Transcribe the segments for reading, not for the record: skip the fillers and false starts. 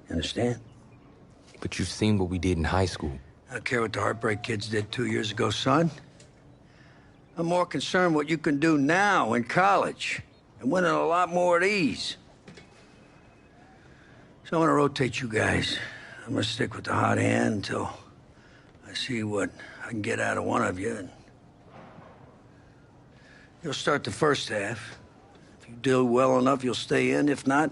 You understand? But you've seen what we did in high school. I don't care what the Heartbreak Kids did 2 years ago, son. I'm more concerned what you can do now in college and winning a lot more at ease. So I'm gonna rotate you guys. I'm gonna stick with the hot hand until I see what I can get out of one of you. And you'll start the first half. If you do well enough, you'll stay in. If not,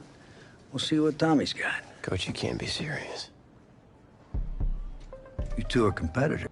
we'll see what Tommy's got. Coach, you can't be serious. You two are competitors.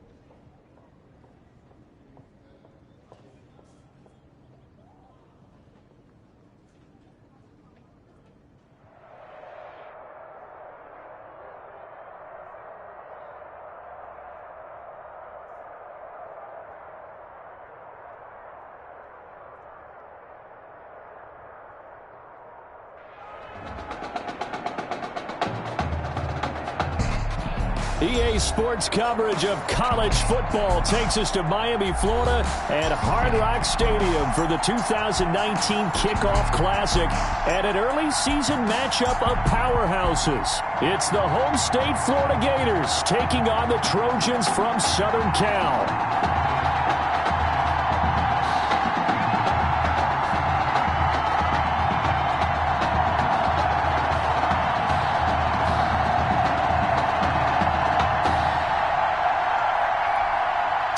EA Sports coverage of college football takes us to Miami, Florida, and Hard Rock Stadium for the 2019 Kickoff Classic and an early season matchup of powerhouses. It's the home state Florida Gators taking on the Trojans from Southern Cal.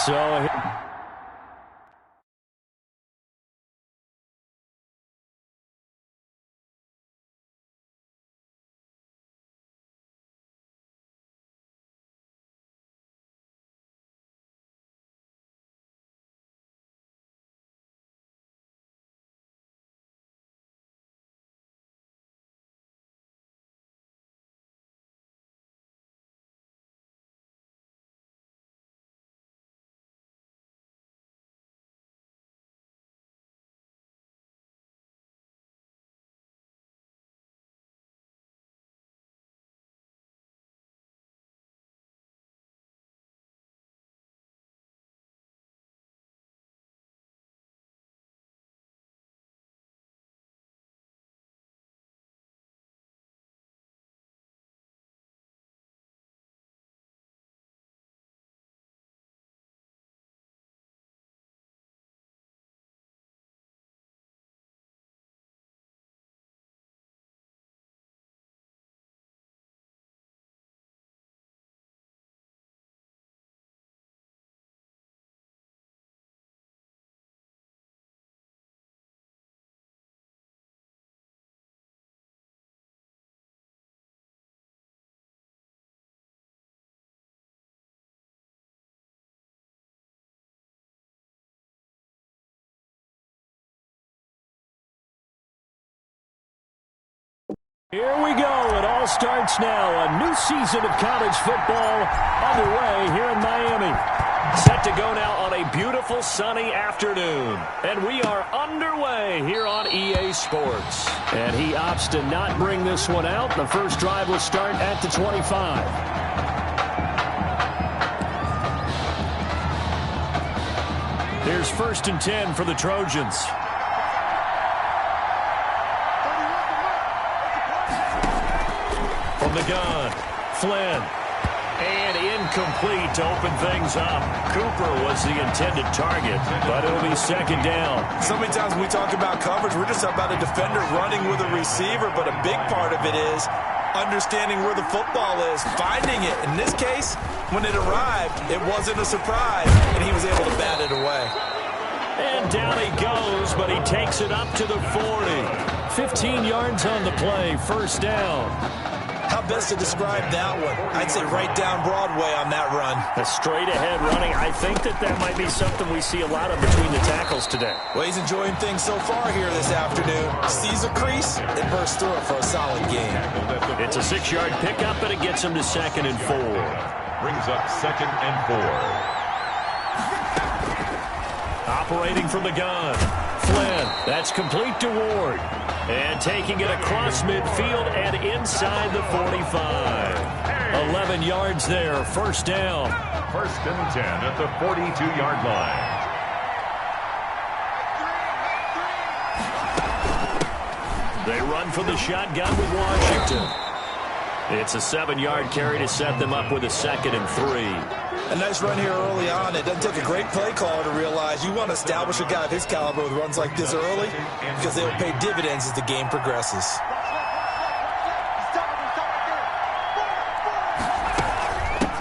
So here we go. It all starts now. A new season of college football underway here in Miami. Set to go now on a beautiful sunny afternoon. And we are underway here on EA Sports. And he opts to not bring this one out. The first drive will start at the 25. Here's 1st and 10 for the Trojans. From the gun, Flynn. And incomplete to open things up. Cooper was the intended target, but it'll be 2nd down. So many times when we talk about coverage, we're just about a defender running with a receiver, but a big part of it is understanding where the football is, finding it. In this case, when it arrived, it wasn't a surprise, and he was able to bat it away. And down he goes, but he takes it up to the 40. 15 yards on the play, 1st down. How best to describe that one? I'd say right down Broadway on that run. A straight-ahead running. I think that might be something we see a lot of between the tackles today. Well, he's enjoying things so far here this afternoon. Sees a crease and bursts through it for a solid game. It's a 6-yard pickup, and it gets him to 2nd and 4. Brings up 2nd and 4. Operating from the gun. Flynn. That's complete to Ward. And taking it across midfield and inside the 45. 11 yards there, 1st down. 1st and 10 at the 42-yard line. They run from the shotgun with Washington. It's a 7-yard carry to set them up with a 2nd and 3. A nice run here early on. It doesn't take a great play caller to realize you want to establish a guy of his caliber with runs like this early because they'll pay dividends as the game progresses.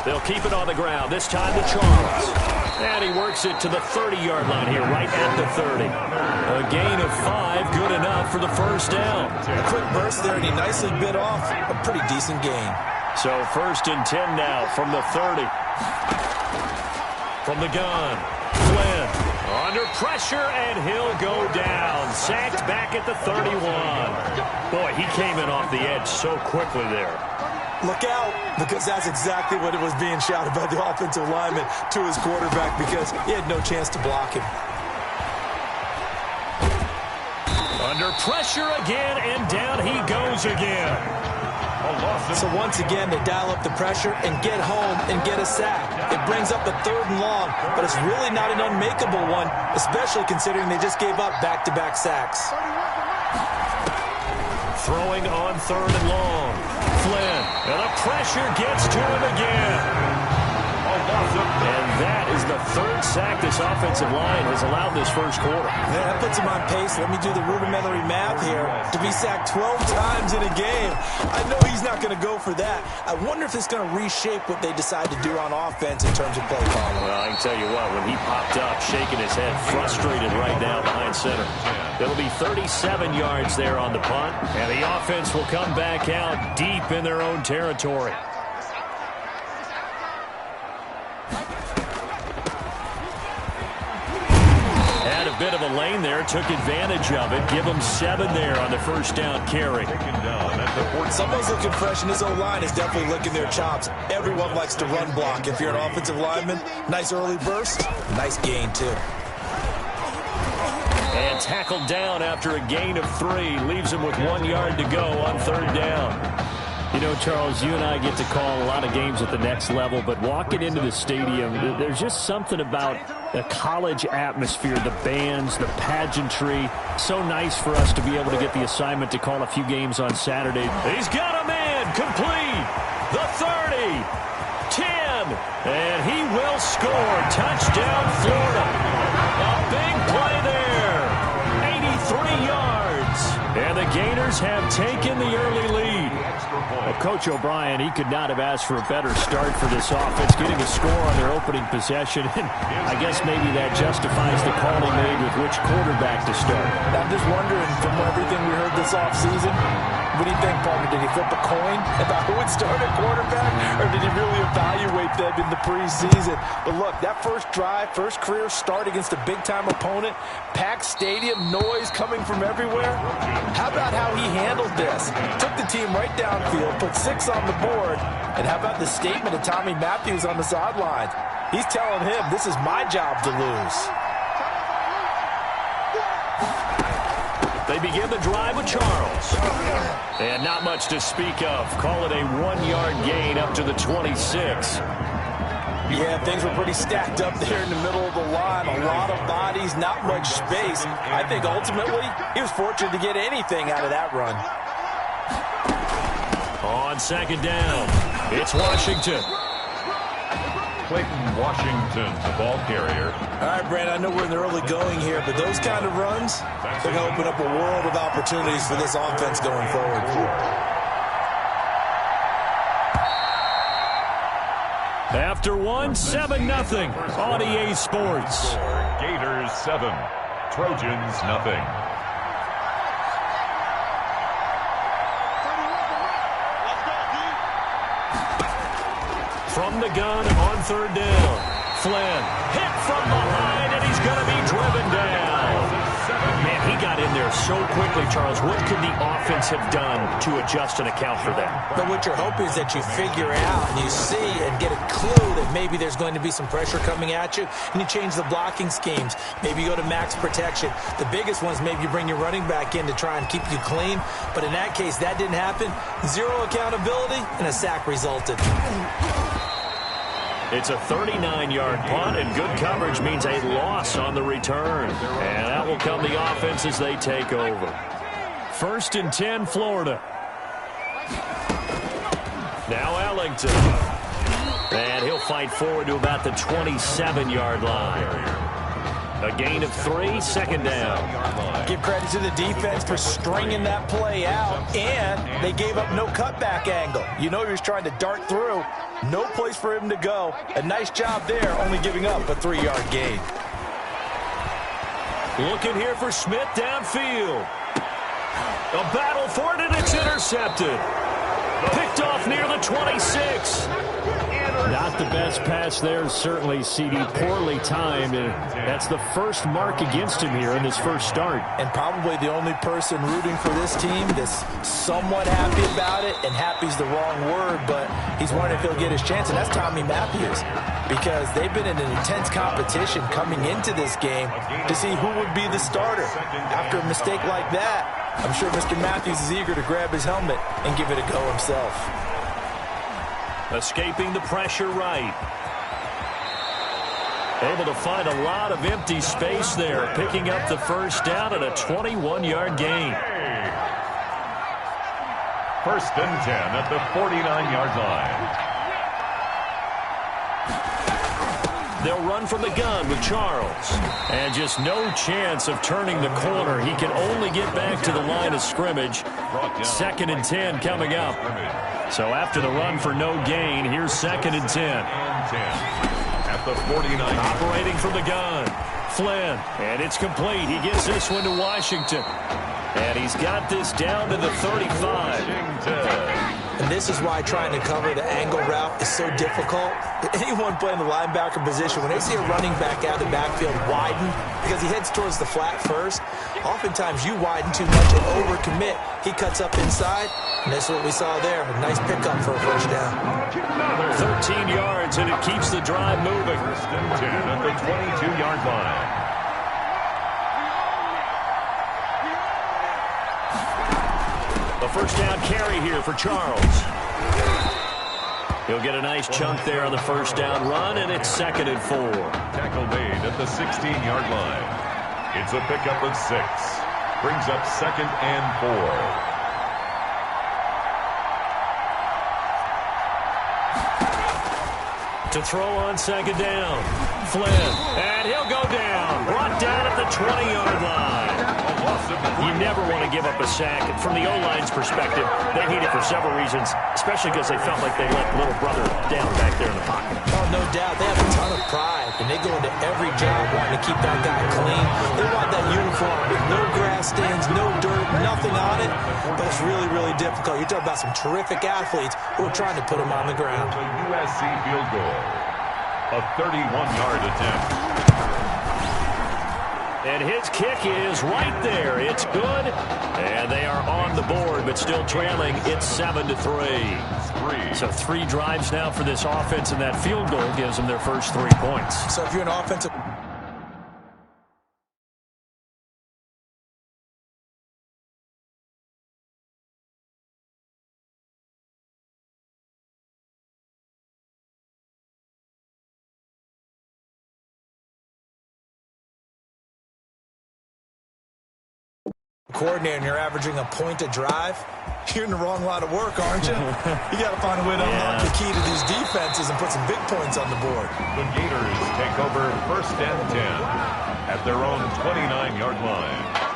They'll keep it on the ground, this time to Charles. And he works it to the 30-yard line here, right at the 30. A gain of 5, good enough for the first down. A quick burst there, and he nicely bit off a pretty decent gain. So 1st and 10 now from the 30. From the gun, Flynn under pressure, and he'll go down. Sacked back at the 31. Boy, he came in off the edge so quickly there. Look out, because that's exactly what it was being shouted by the offensive lineman to his quarterback because he had no chance to block him. Under pressure again, and down he goes again. So once again, they dial up the pressure and get home and get a sack. It brings up a 3rd and long, but it's really not an unmakeable one, especially considering they just gave up back-to-back sacks. Throwing on 3rd and long. Flynn, and the pressure gets to him again. And that is the 3rd sack this offensive line has allowed this first quarter. Yeah, that puts him on pace. Let me do the rudimentary math here. To be sacked 12 times in a game, I know he's not going to go for that. I wonder if it's going to reshape what they decide to do on offense in terms of play calling. Well, I can tell you what, when he popped up, shaking his head, frustrated right now behind center. It'll be 37 yards there on the punt, and the offense will come back out deep in their own territory. Had a bit of a lane there, took advantage of it. Give him 7 there on the first down carry. Someone's looking fresh, and his O-line is definitely licking their chops. Everyone likes to run block. If you're an offensive lineman, nice early burst, nice gain too. And tackled down after a gain of 3. Leaves him with 1 yard to go on 3rd down. You know, Charles, you and I get to call a lot of games at the next level, but walking into the stadium, there's just something about the college atmosphere, the bands, the pageantry. So nice for us to be able to get the assignment to call a few games on Saturday. He's got a man complete. The 30, 10, and he will score. Touchdown, Florida. A big play there. 83 yards. And the Gators have taken the early lead. Well, Coach O'Brien, he could not have asked for a better start for this offense, getting a score on their opening possession. And I guess maybe that justifies the call he made with which quarterback to start. I'm just wondering, from everything we heard this offseason, what do you think, partner? Did he flip a coin about who would start at quarterback, or did he really evaluate them in the preseason? But look, that first drive, first career start against a big-time opponent, packed stadium, noise coming from everywhere. How about how he handled this? Took the team right downfield, put 6 on the board, and how about the statement of Tommy Matthews on the sideline? He's telling him, this is my job to lose. They begin the drive with Charles. And not much to speak of. Call it a 1-yard gain up to the 26. Yeah, things were pretty stacked up there in the middle of the line. A lot of bodies, not much space. I think ultimately he was fortunate to get anything out of that run. On 2nd down, it's Washington. Clayton Washington, the ball carrier. All right, Brandon, I know we're in the early going here, but those kind of runs, they're going to open up a world of opportunities for this offense going forward. After 7-0 on EA Sports. Gators 7, Trojans nothing. From the gun on 3rd down. Flynn hit from behind, and he's going to be driven down. Man, he got in there so quickly, Charles. What could the offense have done to adjust and account for that? But what you're hoping is that you figure out and you see and get a clue that maybe there's going to be some pressure coming at you, and you change the blocking schemes. Maybe you go to max protection. The biggest ones, maybe you bring your running back in to try and keep you clean. But in that case, that didn't happen. 0 accountability, and a sack resulted. It's a 39-yard punt, and good coverage means a loss on the return. And that will come the offense as they take over. 1st and 10, Florida. Now Ellington. And he'll fight forward to about the 27-yard line. A gain of 3, second down. Give credit to the defense for stringing that play out, and they gave up no cutback angle. You know he was trying to dart through. No place for him to go. A nice job there, only giving up a 3-yard gain. Looking here for Smith downfield. A battle for it, and it's intercepted. Picked off near the 26. Not the best pass there, certainly, CD. Poorly timed, and that's the first mark against him here in this first start. And probably the only person rooting for this team that's somewhat happy about it, and happy's the wrong word, but he's wondering if he'll get his chance, and that's Tommy Matthews, because they've been in an intense competition coming into this game to see who would be the starter. After a mistake like that, I'm sure Mr. Matthews is eager to grab his helmet and give it a go himself. Escaping the pressure right. Able to find a lot of empty space there, picking up the first down at a 21-yard gain. First and 10 at the 49-yard line. They'll run from the gun with Charles. And just no chance of turning the corner. He can only get back to the line of scrimmage. Second and 10 coming up. So after the run for no gain, here's second and 10. At the 49. Operating from the gun. Flynn. And it's complete. He gets this one to Washington. And he's got this down to the 35. And this is why trying to cover the angle route is so difficult. Anyone playing the linebacker position, when they see a running back out of the backfield widen because he heads towards the flat first, oftentimes you widen too much and overcommit. He cuts up inside, and that's what we saw there. A nice pickup for a first down. 13 yards, and it keeps the drive moving. First and 10 at the 22-yard line. The first down carry here for Charles. He'll get a nice chunk there on the first down run, and it's second and 4. Tackle made at the 16-yard line. It's a pickup of 6. Brings up second and 4. To throw on second down. Flynn, and he'll go down. Brought down at the 20-yard line. You never want to give up a sack. From the O-line's perspective, they need it for several reasons, especially because they felt like they let little brother down back there in the pocket. Oh, no doubt. They have a ton of pride, and they go into every job wanting to keep that guy clean. They want that uniform with no grass stains, no dirt, nothing on it, but it's really, really difficult. You're talking about some terrific athletes who are trying to put them on the ground. The USC field goal. A 31-yard attempt. And his kick is right there. It's good. And they are on the board, but still trailing. It's 7-3. So 3 drives now for this offense, and that field goal gives them their first 3 points. So if you're an offensive... coordinator and you're averaging a point a drive, you're in the wrong line of work, aren't you? You got to find a way to unlock the key to these defenses and put some big points on the board. The Gators take over first and 10 at their own 29-yard line.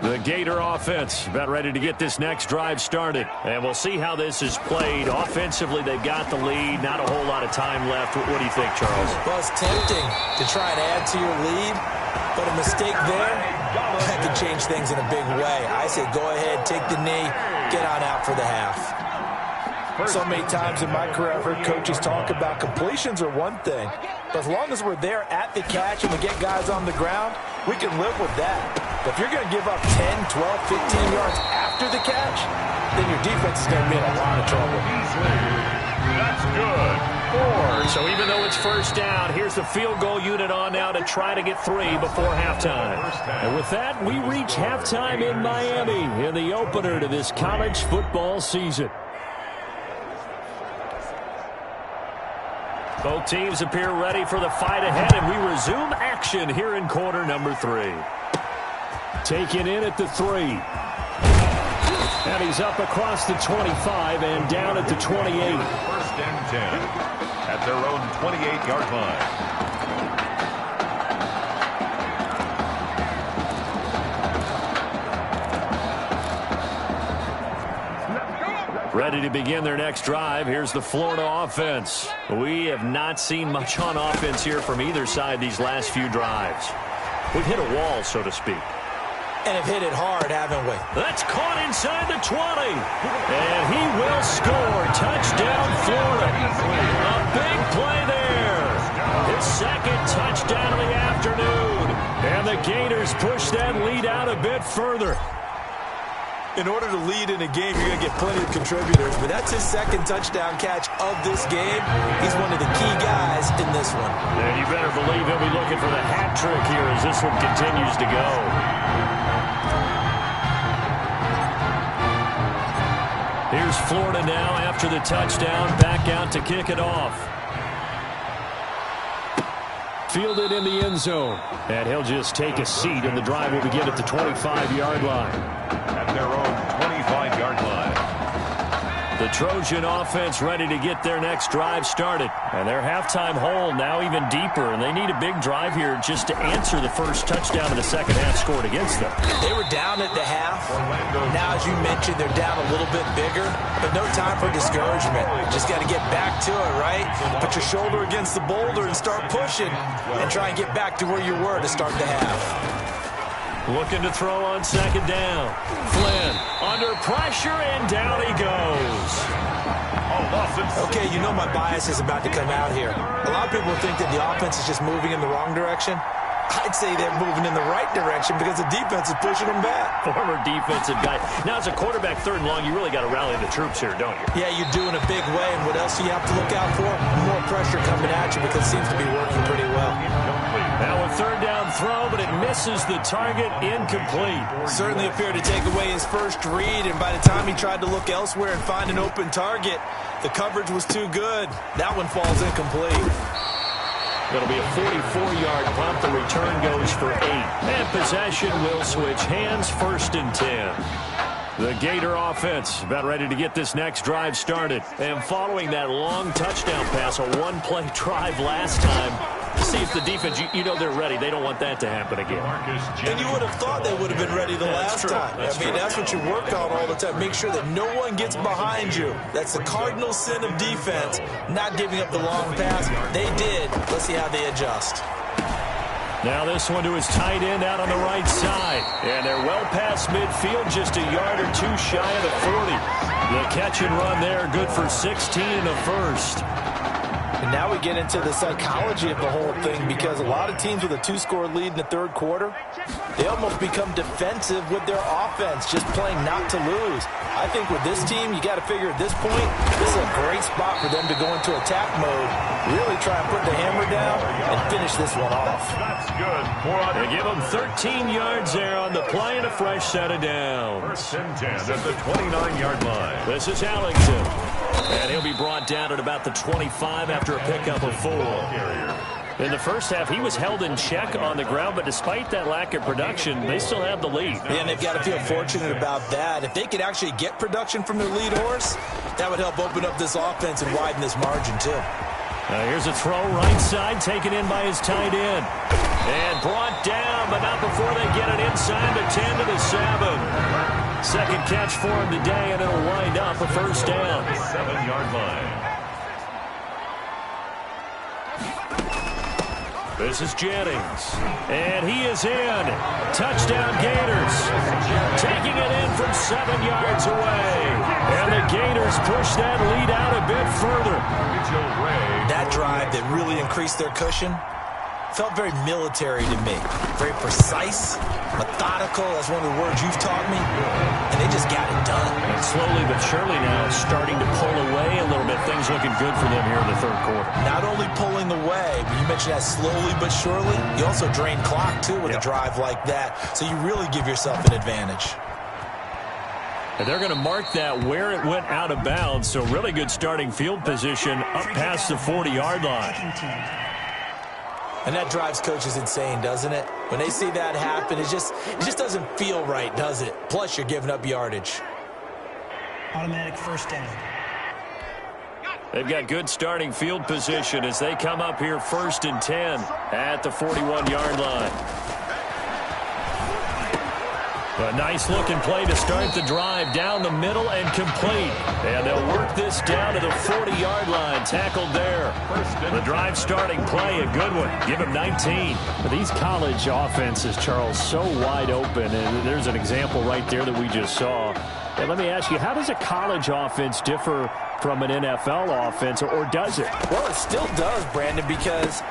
The Gator offense about ready to get this next drive started. And we'll see how this is played. Offensively, they've got the lead. Not a whole lot of time left. What do you think, Charles? Well, it's tempting to try and add to your lead, but a mistake there, that could change things in a big way. I say go ahead, take the knee, get on out for the half. So many times in my career, I've heard coaches talk about completions are one thing, but as long as we're there at the catch and we get guys on the ground, we can live with that. But if you're going to give up 10, 12, 15 yards after the catch, then your defense is going to be in a lot of trouble. That's good. 4. So even though it's first down, here's the field goal unit on now to try to get 3 before halftime. And with that, we reach halftime in Miami in the opener to this college football season. Both teams appear ready for the fight ahead, and we resume action here in quarter number 3. Taken in at the 3. And he's up across the 25 and down at the 28. First and 10 at their own 28-yard line. Ready to begin their next drive. Here's the Florida offense. We have not seen much on offense here from either side these last few drives. We've hit a wall, so to speak. And have hit it hard, haven't we? That's caught inside the 20. And he will score. Touchdown, Florida. A big play there. His second touchdown of the afternoon. And the Gators push that lead out a bit further. In order to lead in a game, you're going to get plenty of contributors, but that's his second touchdown catch of this game. He's one of the key guys in this one. And you better believe he'll be looking for the hat trick here as this one continues to go. Here's Florida now after the touchdown, back out to kick it off. Fielded in the end zone. And he'll just take a seat, and the drive will begin at the 25-yard line. At their own 25-yard line. The Trojan offense ready to get their next drive started. And their halftime hole now even deeper, and they need a big drive here just to answer the first touchdown in the second half scored against them. They were down at the half. Now, as you mentioned, they're down a little bit bigger, but no time for discouragement. Just got to get back to it, right? Put your shoulder against the boulder and start pushing and try and get back to where you were to start the half. Looking to throw on second down. Flynn under pressure, and down he goes. Okay, you know my bias is about to come out here. A lot of people think that the offense is just moving in the wrong direction. I'd say they're moving in the right direction because the defense is pushing them back. Former defensive guy. Now, as a quarterback, third and long, you really got to rally the troops here, don't you? Yeah, you're doing a big way, and what else do you have to look out for? More pressure coming at you because it seems to be working pretty well. Now a third down throw, but it misses the target, incomplete. Certainly appeared to take away his first read, and by the time he tried to look elsewhere and find an open target, the coverage was too good. That one falls incomplete. It'll be a 44-yard punt. The return goes for 8. And possession will switch hands, first and 10. The Gator offense about ready to get this next drive started. And following that long touchdown pass, a one-play drive last time, see if the defense, you know they're ready. They don't want that to happen again. And you would have thought they would have been ready the last time. That's what you work on all the time. Make sure that no one gets behind you. That's the cardinal sin of defense, not giving up the long pass. They did. Let's see how they adjust. Now this one to his tight end out on the right side. And they're well past midfield, just a yard or two shy of the 40. The catch and run there, good for 16 in the first. And now we get into the psychology of the whole thing, because a lot of teams with a 2-score lead in the third quarter, they almost become defensive with their offense, just playing not to lose. I think with this team, you got to figure at this point, this is a great spot for them to go into attack mode, really try and put the hammer down and finish this one off. That's good. They give them 13 yards there on the play and a fresh set of downs. First and 10 at the 29-yard line. This is Allington. And he'll be brought down at about the 25 after a pickup of 4. In the first half, he was held in check on the ground, but despite that lack of production, they still have the lead. And they've got to feel fortunate about that. If they could actually get production from their lead horse, that would help open up this offense and widen this margin, too. Here's a throw right side, taken in by his tight end. And brought down, but not before they get it inside the 10 to the 7. Second catch for him today, and it'll wind up a first down. 7-yard line. This is Jennings. And he is in. Touchdown Gators. Taking it in from 7 yards away. And the Gators push that lead out a bit further. That drive that really increased their cushion felt very military to me. Very precise, methodical. That's one of the words you've taught me. And they just got it done. And slowly but surely now starting to pull away a little bit. Things looking good for them here in the third quarter. Not only pulling away, but you mentioned that slowly but surely. You also drain clock, too, with a drive like that. So you really give yourself an advantage. And they're going to mark that where it went out of bounds. So really good starting field position up past the 40-yard line. And that drives coaches insane, doesn't it? When they see that happen, it just doesn't feel right, does it? Plus, you're giving up yardage. Automatic first down. They've got good starting field position as they come up here 1st and 10 at the 41-yard line. A nice-looking play to start the drive down the middle and complete. And they'll work this down to the 40-yard line, tackled there. The drive starting play, a good one. Give him 19. But these college offenses, Charles, so wide open. And there's an example right there that we just saw. And let me ask you, how does a college offense differ from an NFL offense, or does it? Well, it still does, Brandon, because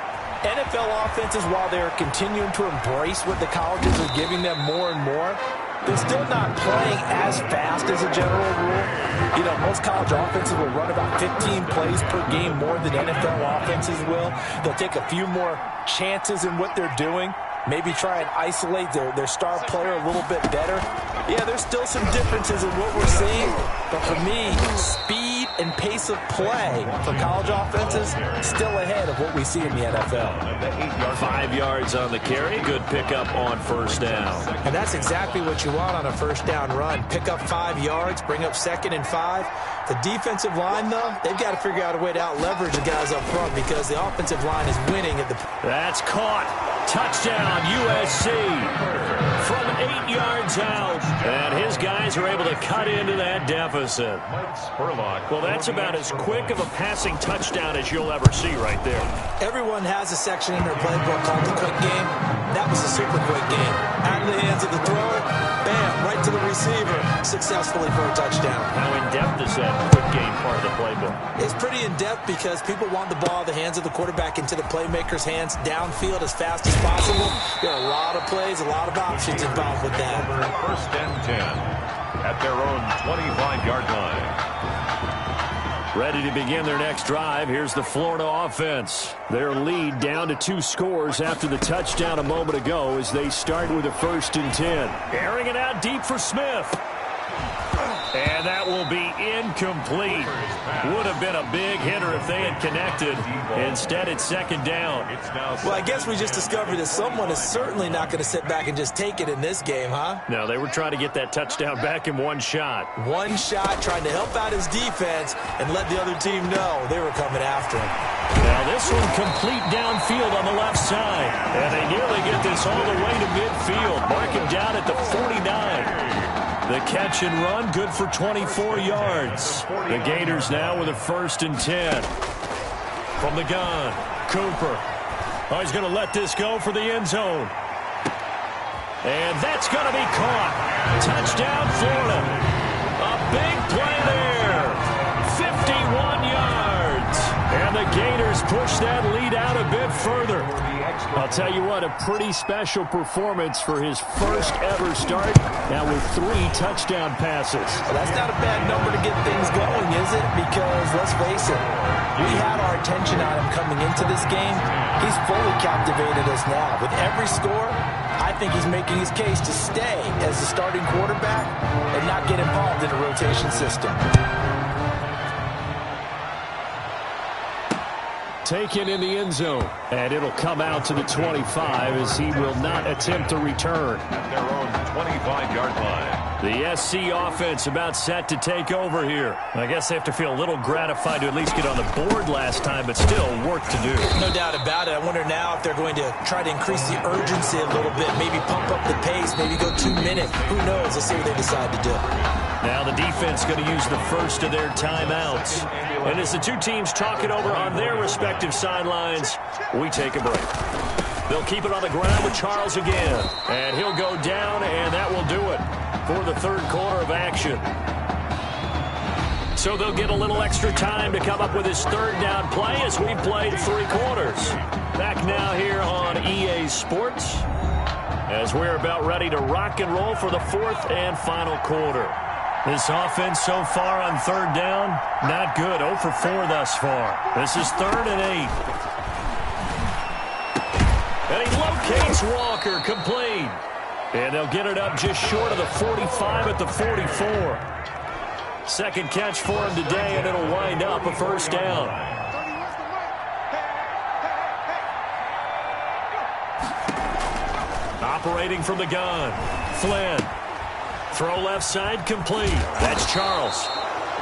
NFL offenses, while they're continuing to embrace what the colleges are giving them more and more, they're still not playing as fast as a general rule. You know, most college offenses will run about 15 plays per game more than NFL offenses will. They'll take a few more chances in what they're doing. Maybe try and isolate their star player a little bit better. Yeah, there's still some differences in what we're seeing. But for me, speed and pace of play for college offenses still ahead of what we see in the NFL. 5 yards on the carry. Good pickup on first down. And that's exactly what you want on a first down run. Pick up 5 yards, bring up 2nd and 5. The defensive line, though, they've got to figure out a way to out-leverage the guys up front because the offensive line is winning at the... That's caught. Touchdown, USC. From 8 yards out. And his guys are able to cut into that deficit. Well, that's about as quick of a passing touchdown as you'll ever see right there. Everyone has a section in their playbook called the quick game. That was a super quick game. Out of the hands of the thrower, bam, right to the receiver, successfully for a touchdown. How in-depth is that quick game part of the playbook? It's pretty in-depth because people want the ball out of the hands of the quarterback into the playmaker's hands downfield as fast as possible. There are a lot of plays, a lot of options involved with that. 1st and 10 at their own 25-yard line. Ready to begin their next drive. Here's the Florida offense. Their lead down to 2 scores after the touchdown a moment ago as they start with a 1st and 10. Airing it out deep for Smith. And that will be incomplete. Would have been a big hitter if they had connected. Instead, it's 2nd down. Well, I guess we just discovered that someone is certainly not going to sit back and just take it in this game, huh? No, they were trying to get that touchdown back in one shot. One shot, trying to help out his defense and let the other team know they were coming after him. Now this one complete downfield on the left side. And they nearly get this all the way to midfield. Mark him down at the 49. The catch and run, good for 24 yards. The Gators now with a 1st and 10. From the gun, Cooper. Oh, he's going to let this go for the end zone. And that's going to be caught. Touchdown, Florida. A big play there. 51 yards. And the Gators push that lead out a bit further. I'll tell you what, a pretty special performance for his first ever start. Now with 3 touchdown passes. Well, that's not a bad number to get things going, is it? Because, let's face it, we had our attention on him coming into this game. He's fully captivated us now. With every score, I think he's making his case to stay as the starting quarterback and not get involved in a rotation system. Taken in the end zone, and it'll come out to the 25 as he will not attempt to return. At their own 25-yard line. The SC offense about set to take over here. I guess they have to feel a little gratified to at least get on the board last time, but still work to do. No doubt about it. I wonder now if they're going to try to increase the urgency a little bit, maybe pump up the pace, maybe go 2 minutes. Who knows? Let's see what they decide to do. Now the defense going to use the first of their timeouts. And as the two teams talk it over on their respective sidelines, we take a break. They'll keep it on the ground with Charles again. And he'll go down, and that will do it for the 3rd quarter of action. So they'll get a little extra time to come up with his 3rd down play as we played 3 quarters. Back now here on EA Sports as we're about ready to rock and roll for the 4th and final quarter. This offense so far on 3rd down, not good. 0 for 4 thus far. This is 3rd and 8. And he locates Walker, complete. And they'll get it up just short of the 45 at the 44. 2nd catch for him today, and it'll wind up a 1st down. operating from the gun. Flynn. Throw left side complete. That's Charles.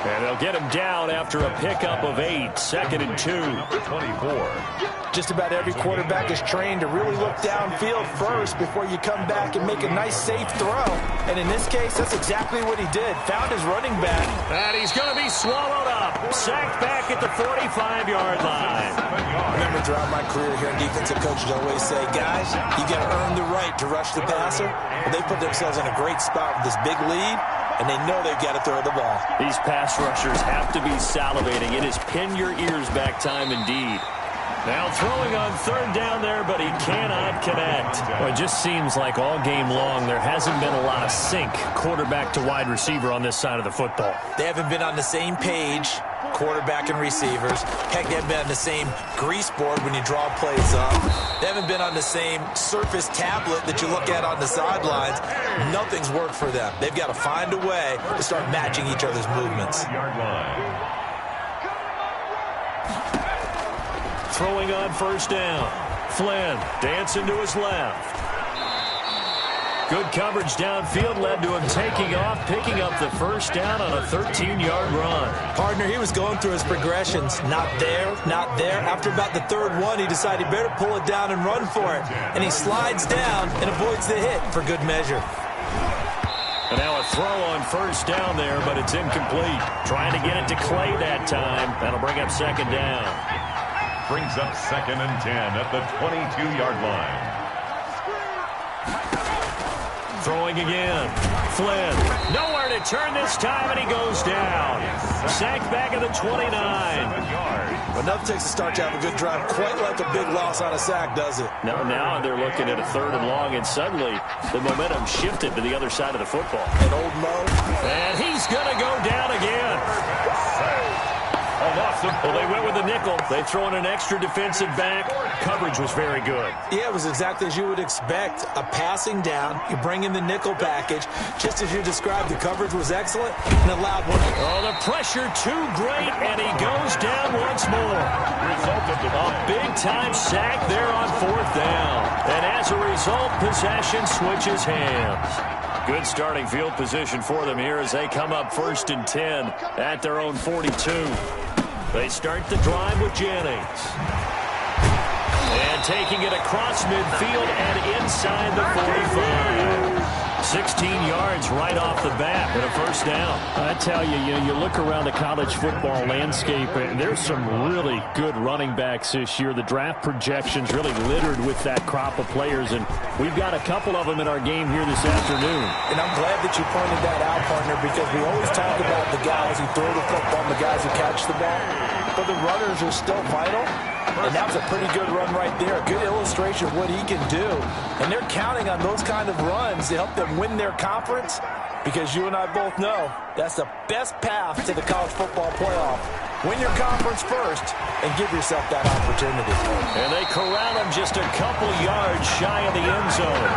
And they'll get him down after a pickup of 8. 2nd and 2. 24. Just about every quarterback is trained to really look downfield first before you come back and make a nice, safe throw. And in this case, that's exactly what he did. Found his running back. And he's going to be swallowed up. Sacked back at the 45-yard line. I remember throughout my career here, defensive coaches always say, guys, you got to earn the right to rush the passer. But they put themselves in a great spot with this big lead, and they know they've got to throw the ball. These pass rushers have to be salivating. It is pin your ears back time indeed. Now throwing on 3rd down there, but he cannot connect. Well, it just seems like all game long there hasn't been a lot of sync quarterback to wide receiver on this side of the football. They haven't been on the same page, quarterback and receivers. Heck, they haven't been on the same grease board when you draw plays up. They haven't been on the same surface tablet that you look at on the sidelines. Nothing's worked for them. They've got to find a way to start matching each other's movements. Yard line. Throwing on 1st down. Flynn dancing to his left. Good coverage downfield led to him taking off, picking up the 1st down on a 13-yard run. Partner, he was going through his progressions. Not there, not there. After about the 3rd one, he decided he better pull it down and run for it. And he slides down and avoids the hit for good measure. And now a throw on 1st down there, but it's incomplete. Trying to get it to Clay that time. That'll bring up 2nd down. Brings up 2nd and 10 at the 22-yard line. Throwing again. Flynn. Nowhere to turn this time, and he goes down. Sacked back at the 29. Enough takes to start to have a good drive. Quite like a big loss on a sack, does it? Now they're looking at a 3rd and long, and suddenly the momentum shifted to the other side of the football. And old Mo. And he's going to go down again. Well, they went with the nickel. They throw in an extra defensive back. Coverage was very good. Yeah, it was exactly as you would expect. A passing down. You bring in the nickel package. Just as you described, the coverage was excellent and allowed one. Oh, the pressure too great, and he goes down once more. A big-time sack there on 4th down. And as a result, possession switches hands. Good starting field position for them here as they come up 1st and 10 at their own 42. They start the drive with Jennings. And taking it across midfield and inside the 45. 16 yards right off the bat and a 1st down. I tell you, you look around the college football landscape, and there's some really good running backs this year. The draft projections really littered with that crop of players, and we've got a couple of them in our game here this afternoon. And I'm glad that you pointed that out, partner, because we always talk about the guys who throw the football and the guys who catch the ball, but the runners are still vital. And that was a pretty good run right there. A good illustration of what he can do. And they're counting on those kind of runs to help them win their conference, because you and I both know that's the best path to the college football playoff. Win your conference first and give yourself that opportunity. And they corral him just a couple yards shy of the end zone.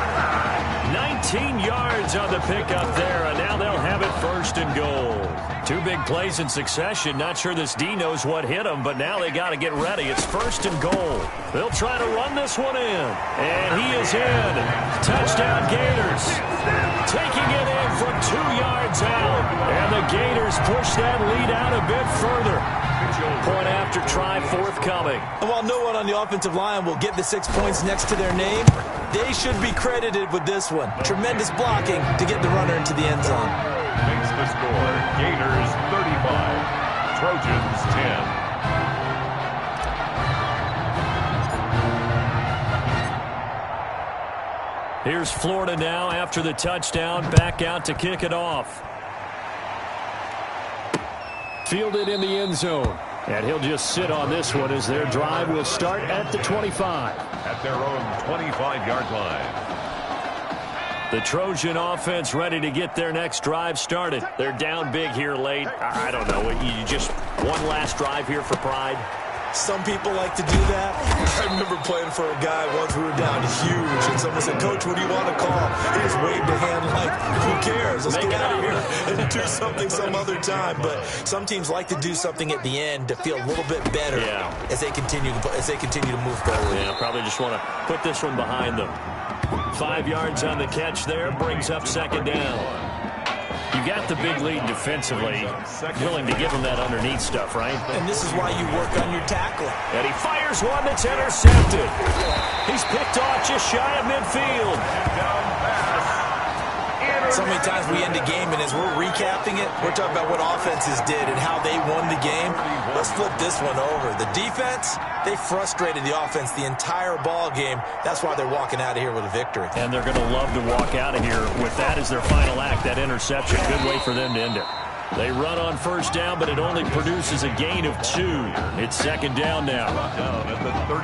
19 yards on the pickup there, and now they'll have it 1st and goal. 2 big plays in succession. Not sure this D knows what hit him, but now they got to get ready. It's 1st and goal. They'll try to run this one in. And he is in. Touchdown Gators. Taking it in from 2 yards out. And the Gators push that lead out a bit further. Point after try forthcoming. And while no one on the offensive line will get the 6 points next to their name, they should be credited with this one. Tremendous blocking to get the runner into the end zone. Makes the score. Gators 35. Trojans 10. Here's Florida now after the touchdown. Back out to kick it off. Fielded in the end zone. And he'll just sit on this one as their drive will start at the 25. At their own 25-yard line. The Trojan offense ready to get their next drive started. They're down big here late. I don't know. You just one last drive here for pride. Some people like to do that. I remember playing for a guy once. We were down huge, and someone said, "Coach, what do you want to call?" He just waved a hand like, "Who cares? Let's get out of here and do something some other time." But some teams like to do something at the end to feel a little bit better as they continue to move forward. Yeah, probably just want to put this one behind them. 5 yards on the catch there, brings up second down. You got the big lead defensively, willing to give him that underneath stuff, right? And this is why you work on your tackling. And he fires one that's intercepted. He's picked off just shy of midfield. So many times we end a game, and as we're recapping it, we're talking about what offenses did and how they won the game. Let's flip this one over. The defense, they frustrated the offense the entire ball game. That's why they're walking out of here with a victory. And they're going to love to walk out of here with that as their final act, that interception. Good way for them to end it. They run on first down, but it only produces a gain of 2. It's second down now.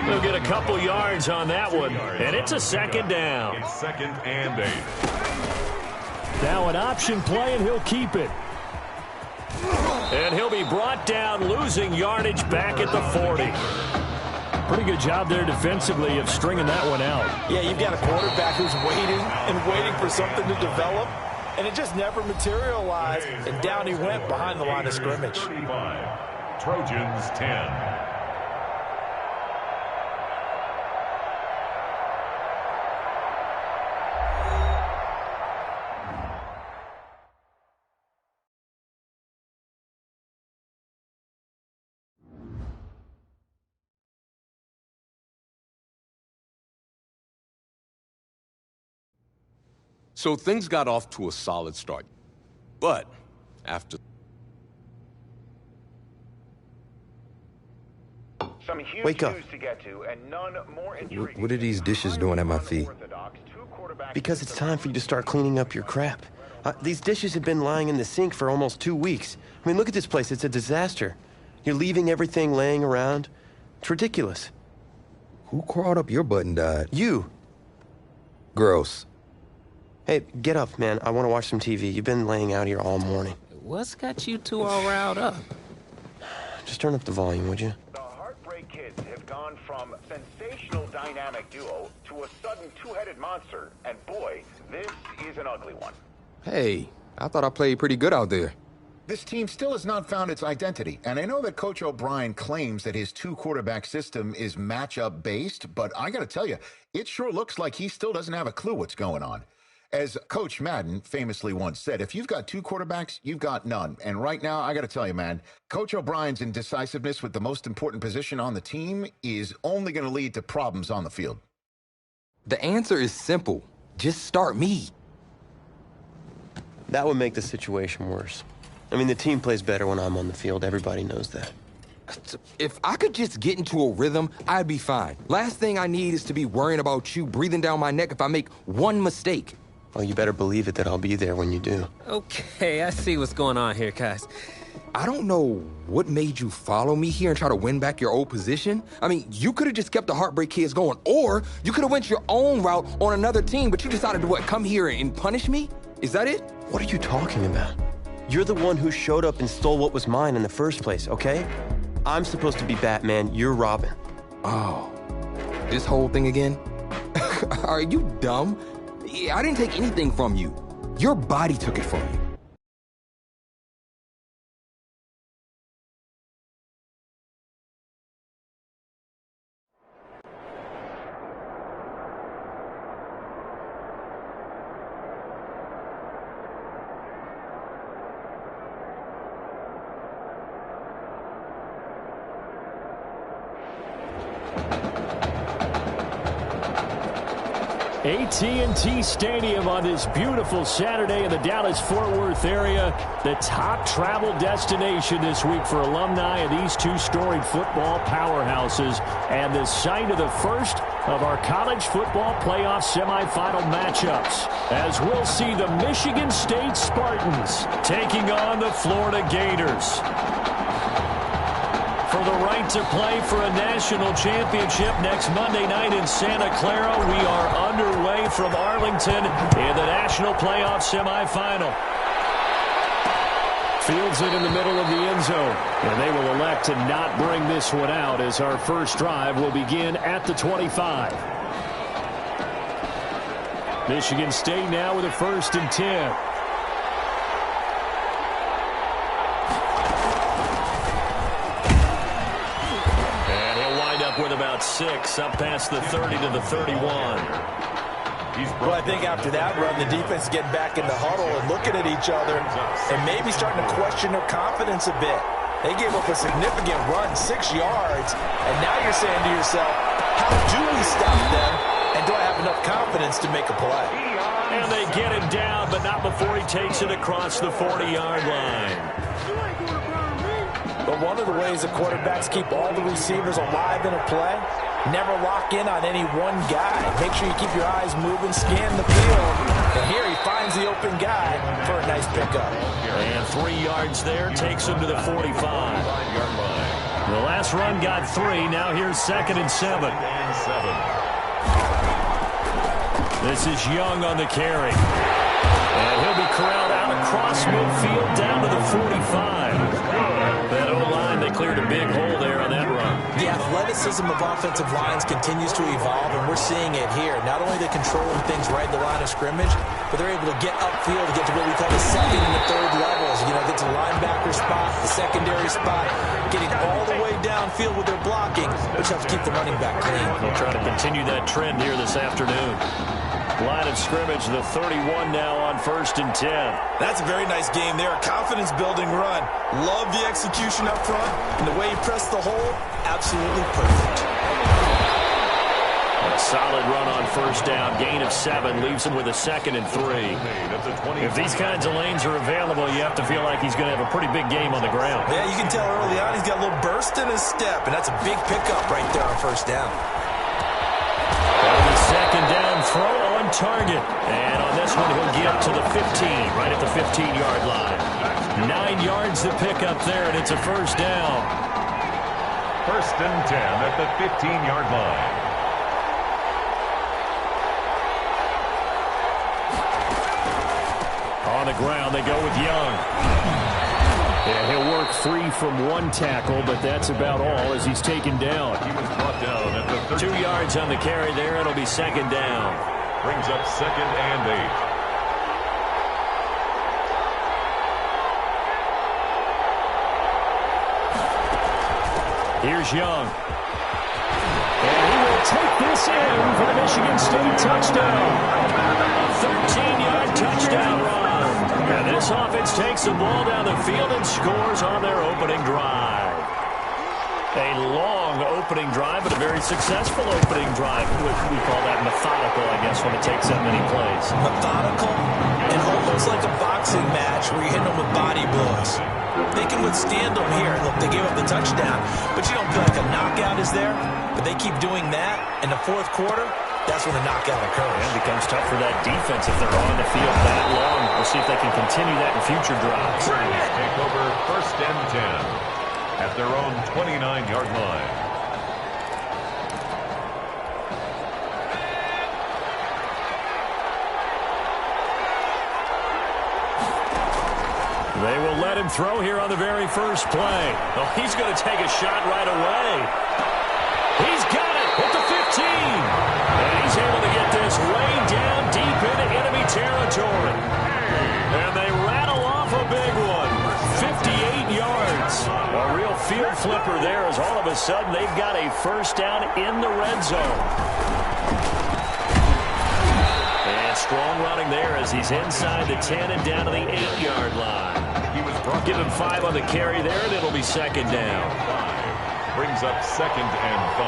They'll get a couple yards on that one, and it's a second down. It's second and 8. Now an option play, and he'll keep it. And he'll be brought down, losing yardage back at the 40. Pretty good job there defensively of stringing that one out. Yeah, you've got a quarterback who's waiting and waiting for something to develop, and it just never materialized, and down he went behind the line of scrimmage. 35. Trojans 10. So things got off to a solid start. But after... Some huge Wake up. news to get to, and none more intriguing. What are these dishes doing at my feet? Because it's time for you to start cleaning up your crap. These dishes have been lying in the sink for almost 2 weeks. I mean, look at this place. It's a disaster. You're leaving everything laying around. It's ridiculous. Who crawled up your butt and died? You. Gross. Hey, get up, man. I want to watch some TV. You've been laying out here all morning. What's got you two all riled up? Just turn up the volume, would you? The Heartbreak Kids have gone from sensational dynamic duo to a sudden two-headed monster, and boy, this is an ugly one. Hey, I thought I played pretty good out there. This team still has not found its identity, and I know that Coach O'Brien claims that his two-quarterback system is matchup-based, but I gotta tell you, it sure looks like he still doesn't have a clue what's going on. As Coach Madden famously once said, if you've got 2 quarterbacks, you've got none. And right now, I got to tell you, man, Coach O'Brien's indecisiveness with the most important position on the team is only going to lead to problems on the field. The answer is simple. Just start me. That would make the situation worse. I mean, the team plays better when I'm on the field. Everybody knows that. If I could just get into a rhythm, I'd be fine. Last thing I need is to be worrying about you breathing down my neck if I make one mistake. Well, you better believe it that I'll be there when you do. Okay, I see what's going on here, guys. I don't know what made you follow me here and try to win back your old position. I mean, you could have just kept the Heartbreak Kids going, or you could have went your own route on another team, but you decided to, come here and punish me? Is that it? What are you talking about? You're the one who showed up and stole what was mine in the first place, okay? I'm supposed to be Batman, you're Robin. Oh, this whole thing again? Are you dumb? I didn't take anything from you. Your body took it from you. AT&T Stadium on this beautiful Saturday in the Dallas-Fort Worth area. The top travel destination this week for alumni of these 2 storied football powerhouses, and the site of the first of our college football playoff semifinal matchups, as we'll see the Michigan State Spartans taking on the Florida Gators. For the right to play for a national championship next Monday night in Santa Clara, we are underway from Arlington in the national playoff semifinal. Fields it in the middle of the end zone, and they will elect to not bring this one out as our first drive will begin at the 25. Michigan State now with a 1st and 10. With about 6 up past the 30 to the 31. Well, I think after that run, the defense is getting back in the huddle and looking at each other and maybe starting to question their confidence a bit. They gave up a significant run, 6 yards, and now you're saying to yourself, how do we stop them, and do I have enough confidence to make a play? And they get him down, but not before he takes it across the 40-yard line. But one of the ways the quarterbacks keep all the receivers alive in a play, never lock in on any one guy. Make sure you keep your eyes moving, scan the field. And here he finds the open guy for a nice pickup. And 3 yards there takes him to the 45. The last run got 3. Now here's 2nd and 7. This is Young on the carry. And he'll be corralled out across midfield down to the 45. That O-line, they cleared a big hole there on that run. The athleticism of offensive lines continues to evolve, and we're seeing it here. Not only are they controlling things right at the line of scrimmage, but they're able to get upfield to get to what we call the 2nd and the 3rd levels. You know, get to the linebacker spot, the secondary spot, getting all the way downfield with their blocking, which helps keep the running back clean. We'll try to continue that trend here this afternoon. Line of scrimmage, the 31 now on 1st and 10. That's a very nice game there. A confidence-building run. Love the execution up front. And the way he pressed the hole, absolutely perfect. A solid run on 1st down. Gain of 7 leaves him with a 2nd and 3. If these kinds of lanes are available, you have to feel like he's going to have a pretty big game on the ground. Yeah, you can tell early on he's got a little burst in his step, and that's a big pickup right there on 1st down. That'll be 2nd down, throw on target. And on this one, he'll get to the 15, right at the 15-yard line. 9 yards to pick up there, and it's a 1st down. 1st and 10 at the 15-yard line. On the ground, they go with Young. And he'll work free from 1 tackle, but that's about all as he's taken down. He was brought down at the 2 yards on the carry there. It'll be 2nd down. Brings up 2nd and 8. Here's Young. And he will take this in for the Michigan State touchdown. A 13-yard touchdown run. And this offense takes the ball down the field and scores on their opening drive. A long opening drive, but a very successful opening drive. We call that methodical, I guess, when it takes that many plays. Methodical and almost like a boxing match where you hit them with body blows. They can withstand them here. Look, they gave up the touchdown, but you don't feel like a knockout is there. But they keep doing that in the 4th quarter. That's when the knockout occurs. And it becomes tough for that defense if they're on the field that long. We'll see if they can continue that in future drives. Take over 1st and 10 at their own 29-yard line. They will let him throw here on the very first play. Oh, he's going to take a shot right away. He's got it at the 15. And he's able to get this way down deep into enemy territory. And they rattle off a big one. 58 yards. A real field flipper there as all of a sudden they've got a 1st down in the red zone. And strong running there as he's inside the 10 and down to the 8-yard line. Give him 5 on the carry there, and it'll be 2nd down. 5 brings up 2nd and 5.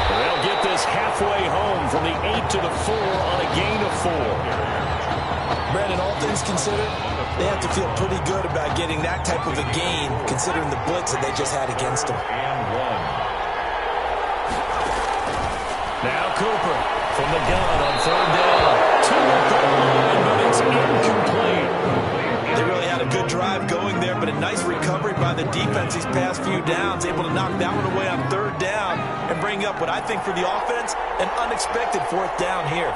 They'll get this halfway home from the 8 to the 4 on a gain of 4. Brandon, all things considered, they have to feel pretty good about getting that type of a gain, considering the blitz that they just had against them. And 1. Now Cooper from the gun on 3rd down. To the goal line, but it's incomplete. They really had a good drive going there, but a nice recovery by the defense these past few downs, able to knock that one away on 3rd down and bring up what I think for the offense, an unexpected 4th down here.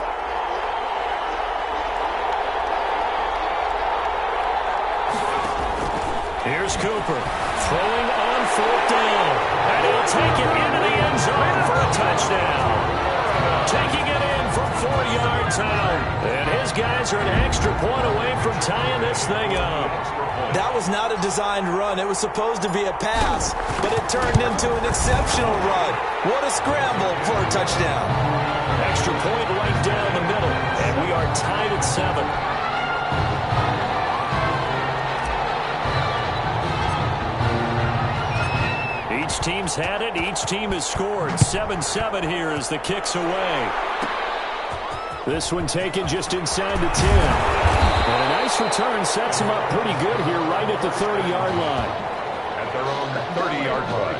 Here's Cooper throwing on 4th down, and he'll take it into the end zone for a touchdown. Taking it in from 4 yards out. And his guys are an extra point away from tying this thing up. That was not a designed run. It was supposed to be a pass, but it turned into an exceptional run. What a scramble for a touchdown. Extra point right down the middle, and we are tied at 7. Each team's had it. Each team has scored. 7-7 here as the kick's away. This one taken just inside the 10. And a nice return sets them up pretty good here right at the 30-yard line. At their own 30-yard line.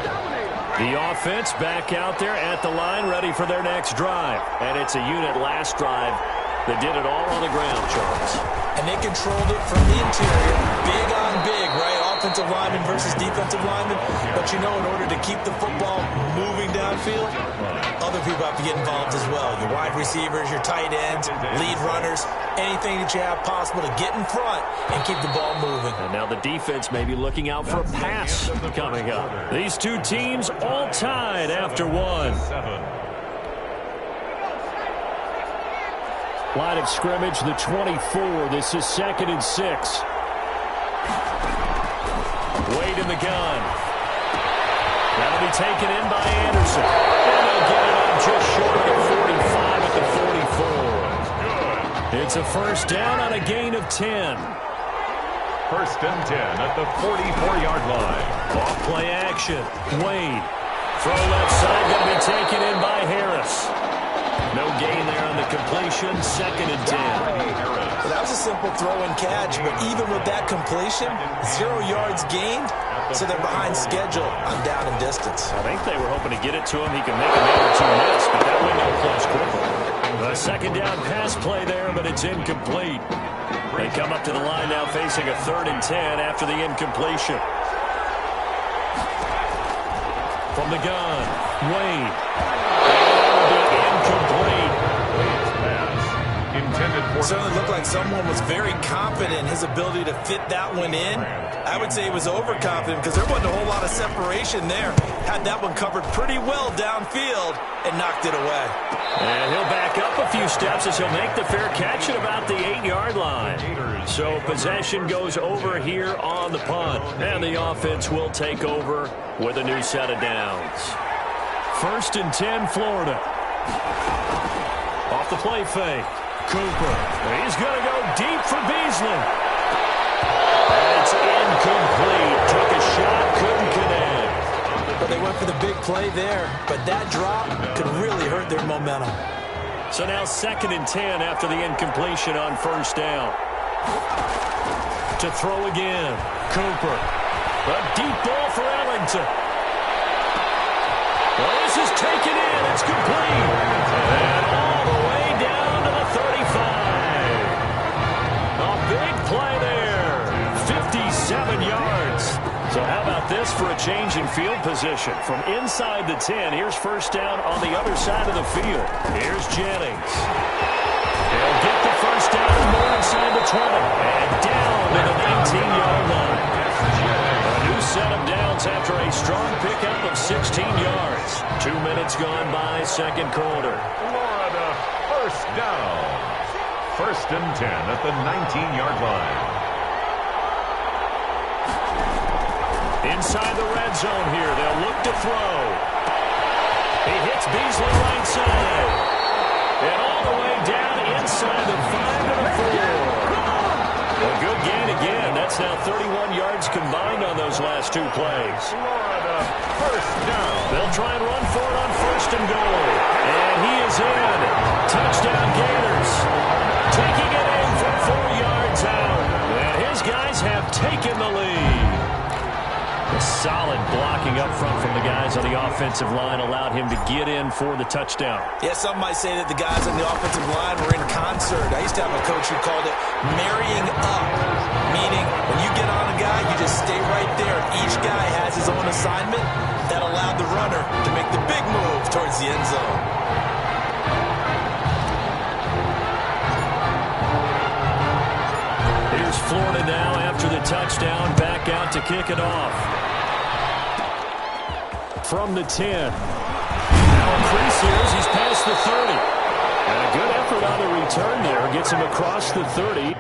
The offense back out there at the line, ready for their next drive. And it's a unit last drive that did it all on the ground, Charles. And they controlled it from the interior. Big on big, right? Offensive lineman versus defensive lineman. But you know, in order to keep the football moving downfield, other people have to get involved as well. Your wide receivers, your tight ends, lead runners, anything that you have possible to get in front and keep the ball moving. And now the defense may be looking out for a pass coming up. These two teams all tied after one. Line of scrimmage, the 24. This is 2nd and 6. Wade in the gun. That'll be taken in by Anderson. And they'll get it up just short of the 45 at the 44. It's a first down on a gain of 10. First and 10 at the 44-yard line. Off play action. Wade. Throw left side, going to be taken in by Harris. No gain there on the completion. 2nd and 10. Well, that was a simple throw and catch, but even with that completion, 0 yards gained, so they're behind schedule on down and distance. I think they were hoping to get it to him. He can make a man or two miss, but that window closed quickly. A second down pass play there, but it's incomplete. They come up to the line now facing a 3rd and 10 after the incompletion. From the gun, Wade. Incomplete. Certainly looked like someone was very confident in his ability to fit that one in. I would say he was overconfident because there wasn't a whole lot of separation there. Had that one covered pretty well downfield and knocked it away. And he'll back up a few steps as he'll make the fair catch at about the 8-yard line. So possession goes over here on the punt. And the offense will take over with a new set of downs. 1st and 10, Florida. Off the play fake. Cooper. He's going to go deep for Beasley. And it's incomplete. Took a shot, couldn't connect. But they went for the big play there. But that drop could really hurt their momentum. So now 2nd and 10 after the incompletion on first down. To throw again. Cooper. A deep ball for Ellington. Well, this is taken in. It's complete. And all the way down to the 35. A big play there. 57 yards. So how about this for a change in field position? From inside the 10, here's first down on the other side of the field. Here's Jennings. They'll get the first down more inside the 20. And down to the 19-yard line. A new set of downs after a strong pickup of 16 yards. 2 minutes gone by, second quarter. Florida, first down. 1st and 10 at the 19-yard line. Inside the red zone here, they'll look to throw. He hits Beasley right side. And all the way down inside the 5 to the 4. A good gain again. That's now 31 yards combined on those last 2 plays. Florida, first down. They'll try and run for it on 1st and goal. And he is in. Touchdown Gators. Taking it in from 4 yards out. And his guys have taken the lead. A solid blocking up front from the guys on the offensive line allowed him to get in for the touchdown. Yeah, some might say that the guys on the offensive line were in concert. I used to have a coach who called it marrying up, meaning when you get on a guy, you just stay right there. Each guy has his own assignment that allowed the runner to make the big move towards the end zone. Here's Florida now after the touchdown, back out to kick it off. From the 10. Now increase here as he's past the 30. And a good effort on the return there. Gets him across the 30.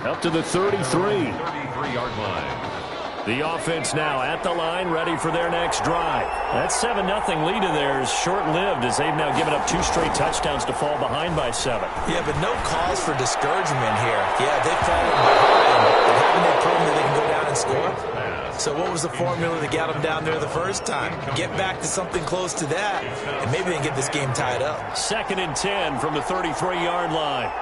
Up to the 33. 33-yard line. The offense now at the line, ready for their next drive. That 7-0 lead of theirs short-lived as they've now given up 2 straight touchdowns to fall behind by 7. Yeah, but no cause for discouragement here. Yeah, they've fallen behind, but haven't they proven that they can go down and score? So what was the formula that got them down there the first time? Get back to something close to that, and maybe they can get this game tied up. 2nd and 10 from the 33-yard line.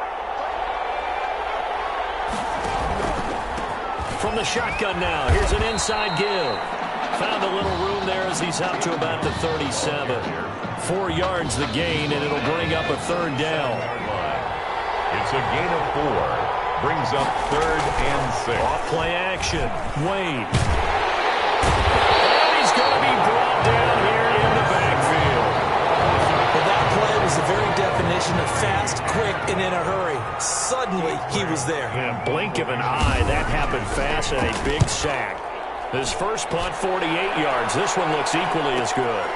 From the shotgun now, here's an inside give. Found a little room there as he's up to about the 37. 4 yards the gain, and it'll bring up a 3rd down. It's a gain of 4. Brings up 3rd and 6. Off play action. Wade. And he's going to be brought down here in the backfield. Well, that play was the very definition of fast, quick, and in a hurry. Suddenly, he was there. In a blink of an eye, that happened fast and a big sack. His first punt, 48 yards. This one looks equally as good.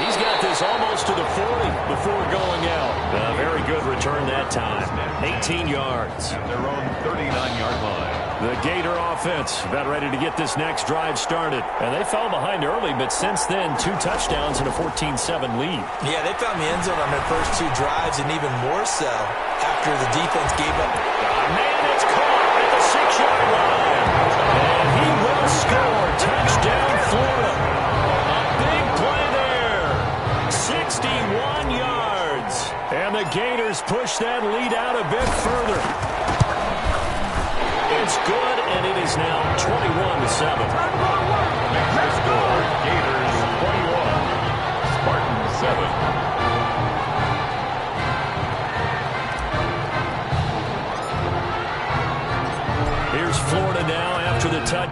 He's got this almost to the 40 before going out. A very good return that time. 18 yards. At their own 39-yard line. The Gator offense about ready to get this next drive started. And they fell behind early, but since then, 2 touchdowns and a 14-7 lead. Yeah, they found the end zone on their first 2 drives, and even more so after the defense gave up. Man, it's caught at the 6-yard line. And he will score. Touchdown, Florida. A big play there. 61 yards. And the Gators push that lead out a bit further. It's good, and it is now 21-7. Next score, Gators 21, Spartans 7. Here's Florida now after the touch.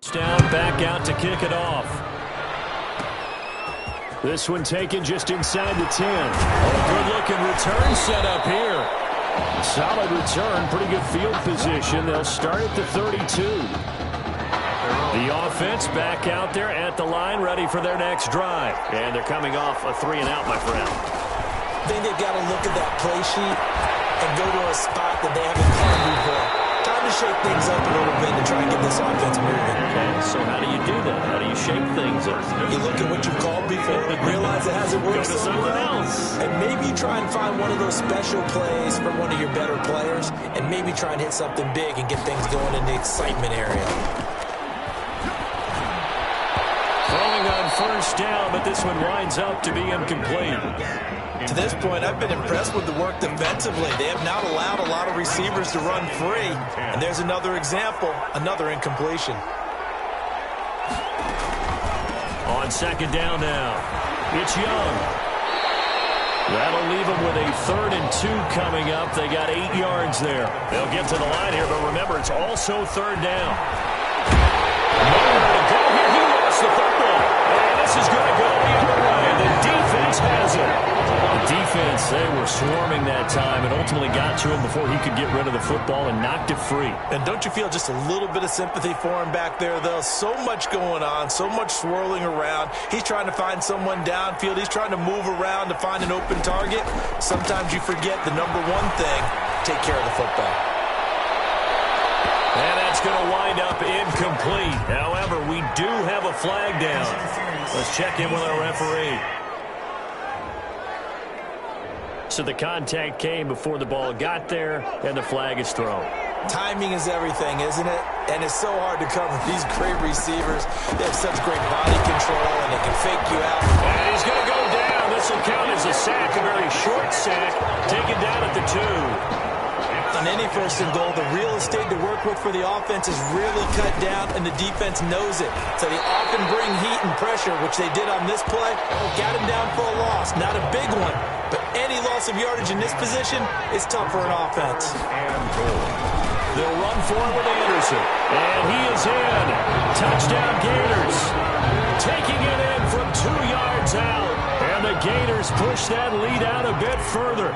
Down, back out to kick it off. This one taken just inside the 10. Good-looking return set up here. Solid return, pretty good field position. They'll start at the 32. The offense back out there at the line, ready for their next drive. And they're coming off a 3-and-out, my friend. I think they've got to look at that play sheet and go to a spot that they haven't called before. Time to shake things up a little bit to try and get this offense moving. Okay, so how do you do that? How do you shake things up? You look at what you've called before, realize it hasn't worked Go to something else. and maybe you try and find one of those special plays from one of your better players, and maybe try and hit something big and get things going in the excitement area. Throwing on first down, but this one winds up to be incomplete. To this point, I've been impressed with the work defensively. They have not allowed a lot of receivers to run free. And there's another example, another incompletion. On second down now, it's Young. That'll leave them with a 3rd and 2 coming up. They got 8 yards there. They'll get to the line here, but remember, it's also 3rd down. Nowhere to go here. He lost the football. And this is going to go the other way. The defense has it. The defense, they were swarming that time and ultimately got to him before he could get rid of the football and knocked it free. And don't you feel just a little bit of sympathy for him back there, though? So much going on, so much swirling around. He's trying to find someone downfield. He's trying to move around to find an open target. Sometimes you forget the number one thing, take care of the football. And that's going to wind up incomplete. However, we do have a flag down. Let's check in with our referee. So the contact came before the ball got there, and the flag is thrown. Timing is everything, isn't it? And it's so hard to cover these great receivers. They have such great body control, and they can fake you out. And he's going to go down. This will count as a sack, a very short sack, taken down at the 2. On any 1st and goal, the real estate to work with for the offense is really cut down, and the defense knows it. So they often bring heat and pressure, which they did on this play. Got him down for a loss. Not a big one, but any loss of yardage in this position is tough for an offense. And goal. They'll run for it with Anderson. And he is in. Touchdown, Gators. taking it in from 2 yards out. And the Gators push that lead out a bit further.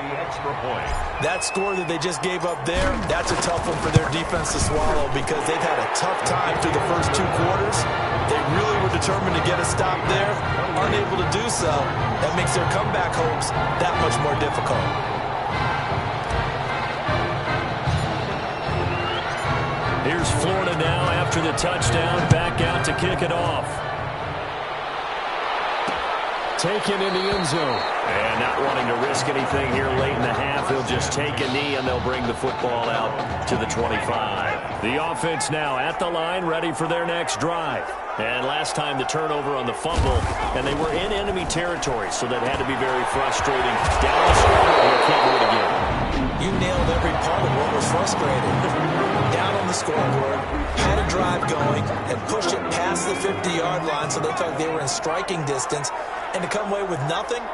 That score that they just gave up there, that's a tough one for their defense to swallow because they've had a tough time through the first 2 quarters. They really were determined to get a stop there, aren't able to do so. That makes their comeback hopes that much more difficult. Here's Florida now after the touchdown, back out to kick it off. Taken in the end zone. And not wanting to risk anything here late in the half, he'll just take a knee and they'll bring the football out to the 25. The offense now at the line, ready for their next drive. And last time the turnover on the fumble, and they were in enemy territory, so that had to be very frustrating. Down the scoreboard here, can't do it again. You nailed every part of what was frustrating. Down on the scoreboard, had a drive going, had pushed it past the 50-yard line, so they thought they were in striking distance. And to come away with nothing,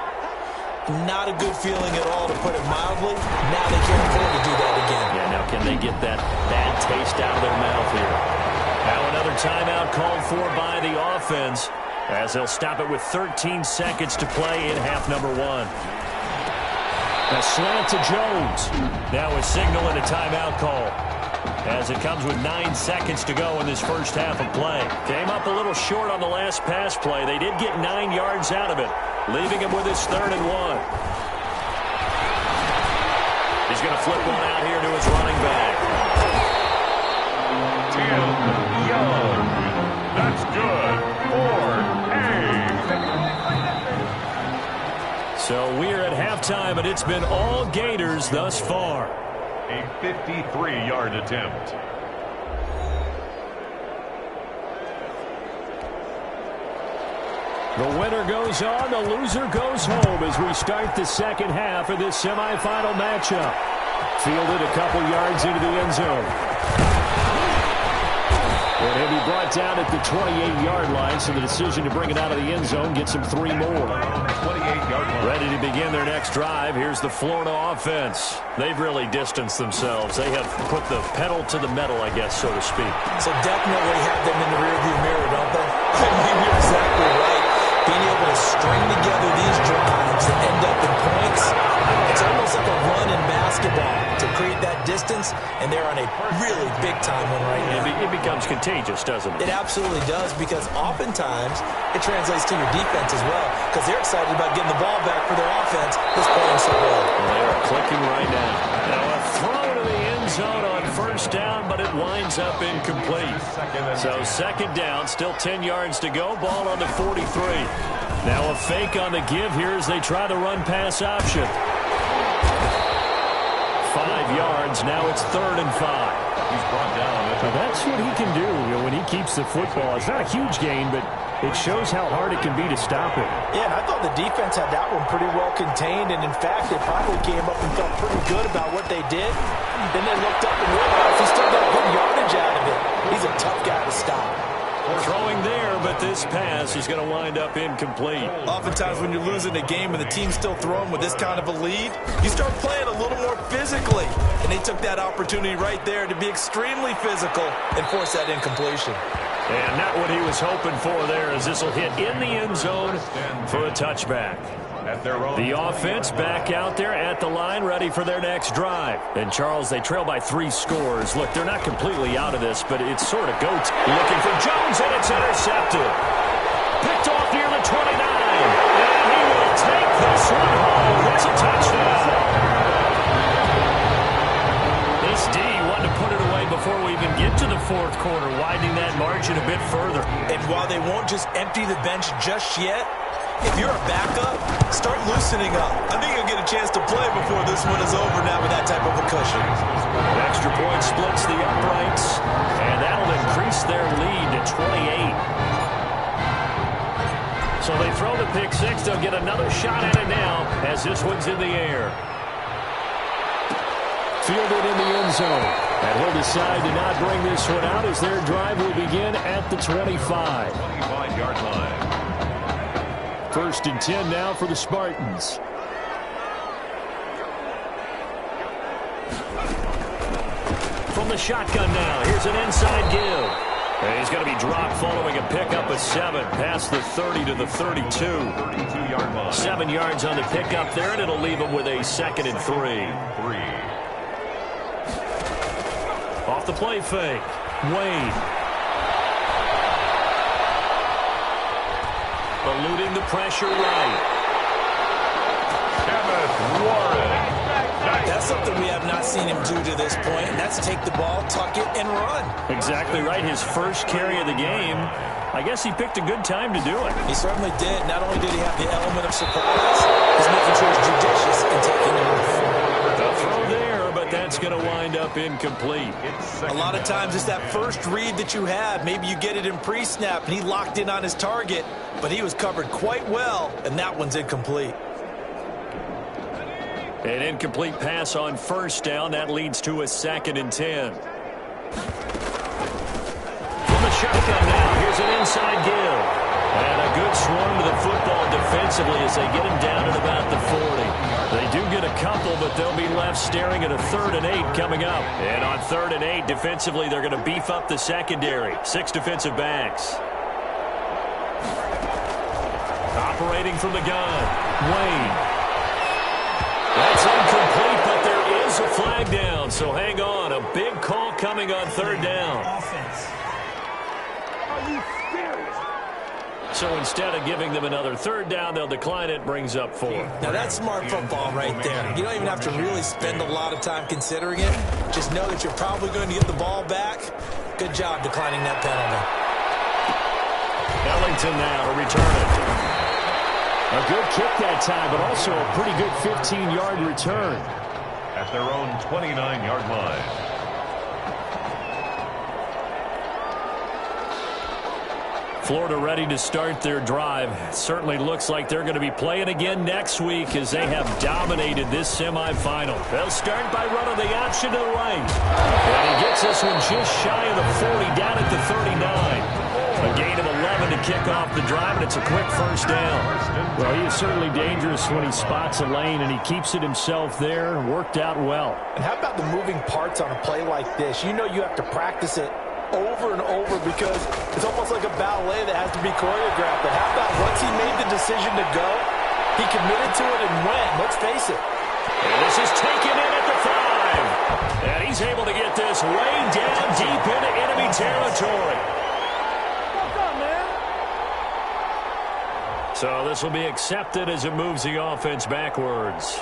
not a good feeling at all, to put it mildly. Now they can't afford to do that again. Yeah, now can they get that bad taste out of their mouth here? Now another timeout called for by the offense, as they'll stop it with 13 seconds to play in half number 1. A slant to Jones. Now a signal and a timeout call, as it comes with 9 seconds to go in this first half of play. Came up a little short on the last pass play. They did get 9 yards out of it, leaving him with his 3rd and 1. He's going to flip one out here to his running back. Tim Young. That's good for a. So we're at halftime, and it's been all Gators thus far. A 53-yard attempt. The winner goes on, the loser goes home as we start the second half of this semifinal matchup. Fielded a couple yards into the end zone. And he'll be brought down at the 28-yard line, so the decision to bring it out of the end zone gets him 3 more. 28-yard line. Ready to begin their next drive. Here's the Florida offense. They've really distanced themselves. They have put the pedal to the metal, I guess, so to speak. So definitely have them in the rearview mirror, don't they? I mean, you're exactly right. Being able to string together these drives that end up in points, it's almost like a run in basketball to create that distance, and they're on a really big-time one right now. It becomes contagious, doesn't it? It absolutely does, because oftentimes it translates to your defense as well, because they're excited about getting the ball back for their offense that's playing so well. They are clicking right now. Now a throw to the end zone on first down, but it winds up incomplete. So second down, still 10 yards to go, ball on the 43. Now a fake on the give here as they try the run-pass option. 5 yards, now it's 3rd and 5. He's brought down. Now that's what he can do, when he keeps the football. It's not a huge gain, but it shows how hard it can be to stop it. Yeah, and I thought the defense had that one pretty well contained, and in fact, they probably came up and felt pretty good about what they did. Then they looked up and realized he still got good yardage out of it. He's a tough guy to stop. Throwing there, but this pass is going to wind up incomplete. Oftentimes when you're losing a game and the team's still throwing with this kind of a lead, you start playing a little more physically. And they took that opportunity right there to be extremely physical and force that incompletion. And not what he was hoping for there, as this will hit in the end zone for a touchback. The offense back out there at the line, ready for their next drive. And, Charles, they trail by 3 scores. Look, they're not completely out of this, but it's sort of goats. Looking for Jones, and it's intercepted. Picked off near the 29. And he will take this one home. It's a touchdown. This D wanted to put it away before we even get to the 4th quarter, widening that margin a bit further. And while they won't just empty the bench just yet, if you're a backup, start loosening up. I think you'll get a chance to play before this one is over now with that type of a cushion. An extra point splits the uprights, and that'll increase their lead to 28. So they throw the pick 6. They'll get another shot at it now as this one's in the air. Fielded in the end zone. And he'll decide to not bring this one out as their drive will begin at the 25. 25-yard line. 1st and 10 now for the Spartans. From the shotgun now, here's an inside give. And he's going to be dropped following a pickup of 7, past the 30 to the 32. 32-yard line. 7 yards on the pickup there, and it'll leave him with a 2nd and 3. Off the play fake, Wade. Eluding the pressure right. Kenneth Warren. That's something we have not seen him do to this point, and that's take the ball, tuck it, and run. Exactly right. His first carry of the game. I guess he picked a good time to do it. He certainly did. Not only did he have the element of surprise, he's making sure he's judicious in taking off. A throw there, but that's going to wind up incomplete. A lot of times it's that first read that you have. Maybe you get it in pre-snap, and he locked in on his target, but he was covered quite well, and that one's incomplete. An incomplete pass on first down. That leads to a 2nd and 10. From the shotgun now, here's an inside give. And a good swarm to the football defensively as they get him down at about the 40. They do get a couple, but they'll be left staring at a 3rd and 8 coming up. And on 3rd and 8, defensively, they're going to beef up the secondary. 6 defensive backs. Operating from the gun, Wayne. That's incomplete, but there is a flag down, so hang on. A big call coming on 3rd down. Are you serious? So instead of giving them another 3rd down, they'll decline it, brings up 4. Now that's smart football right there. You don't even have to really spend a lot of time considering it. Just know that you're probably going to get the ball back. Good job declining that penalty. Ellington now to return it. A good kick that time, but also a pretty good 15-yard return. At their own 29-yard line. Florida ready to start their drive. Certainly looks like they're going to be playing again next week as they have dominated this semifinal. They'll start by running the option to the right. And he gets this one just shy of the 40, down at the 39. A gain of 11 to kick off the drive, and it's a quick 1st down. Well, he is certainly dangerous when he spots a lane, and he keeps it himself there. Worked out well. And how about the moving parts on a play like this? You know you have to practice it over and over because it's almost like a ballet that has to be choreographed. But how about once he made the decision to go, he committed to it and went. Let's face it. And this is taken in at the 5. And he's able to get this way down deep into enemy territory. So this will be accepted as it moves the offense backwards.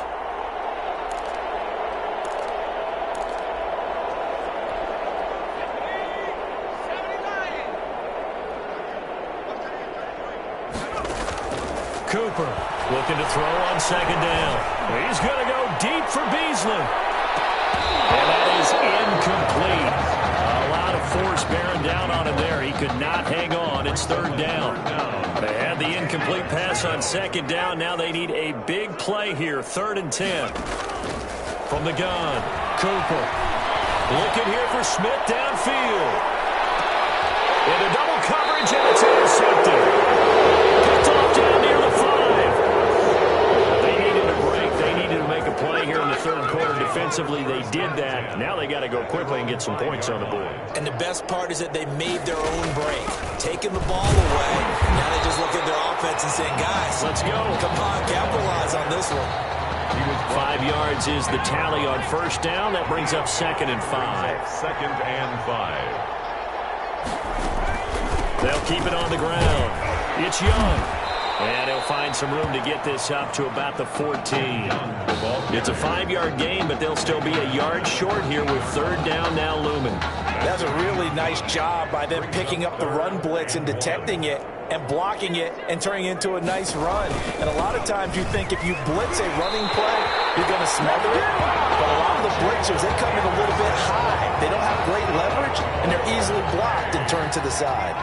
Cooper looking to throw on 2nd down. He's going to go deep for Beasley. And that is incomplete. A lot of force bearing down on him there. He could not hang on. It's 3rd down. They had the incomplete pass on 2nd down. Now they need a big play here. 3rd and 10. From the gun, Cooper. Looking here for Smith downfield. Into double coverage, and it's intercepted. Picked off down near the 5. They needed a break. They needed to make a play here in the 3rd quarter. Defensively, they did that. Now they got to go quickly and get some points on the board. And the best part is that they made their own break. Taking the ball away. Now they just look at their offense and saying, guys, let's go. Come on, capitalize on this one. 5 yards is the tally on 1st down. That brings up 2nd and 5. 2nd and 5. They'll keep it on the ground. It's Young. And he'll find some room to get this up to about the 14. It's a 5-yard gain, but they'll still be a yard short here with 3rd down now looming. That's a really nice job by them picking up the run blitz and detecting it and blocking it and turning it into a nice run. And a lot of times you think if you blitz a running play, you're going to smother it. But a lot of the blitzers, they come in a little bit high. They don't have great leverage, and they're easily blocked and turned to the side.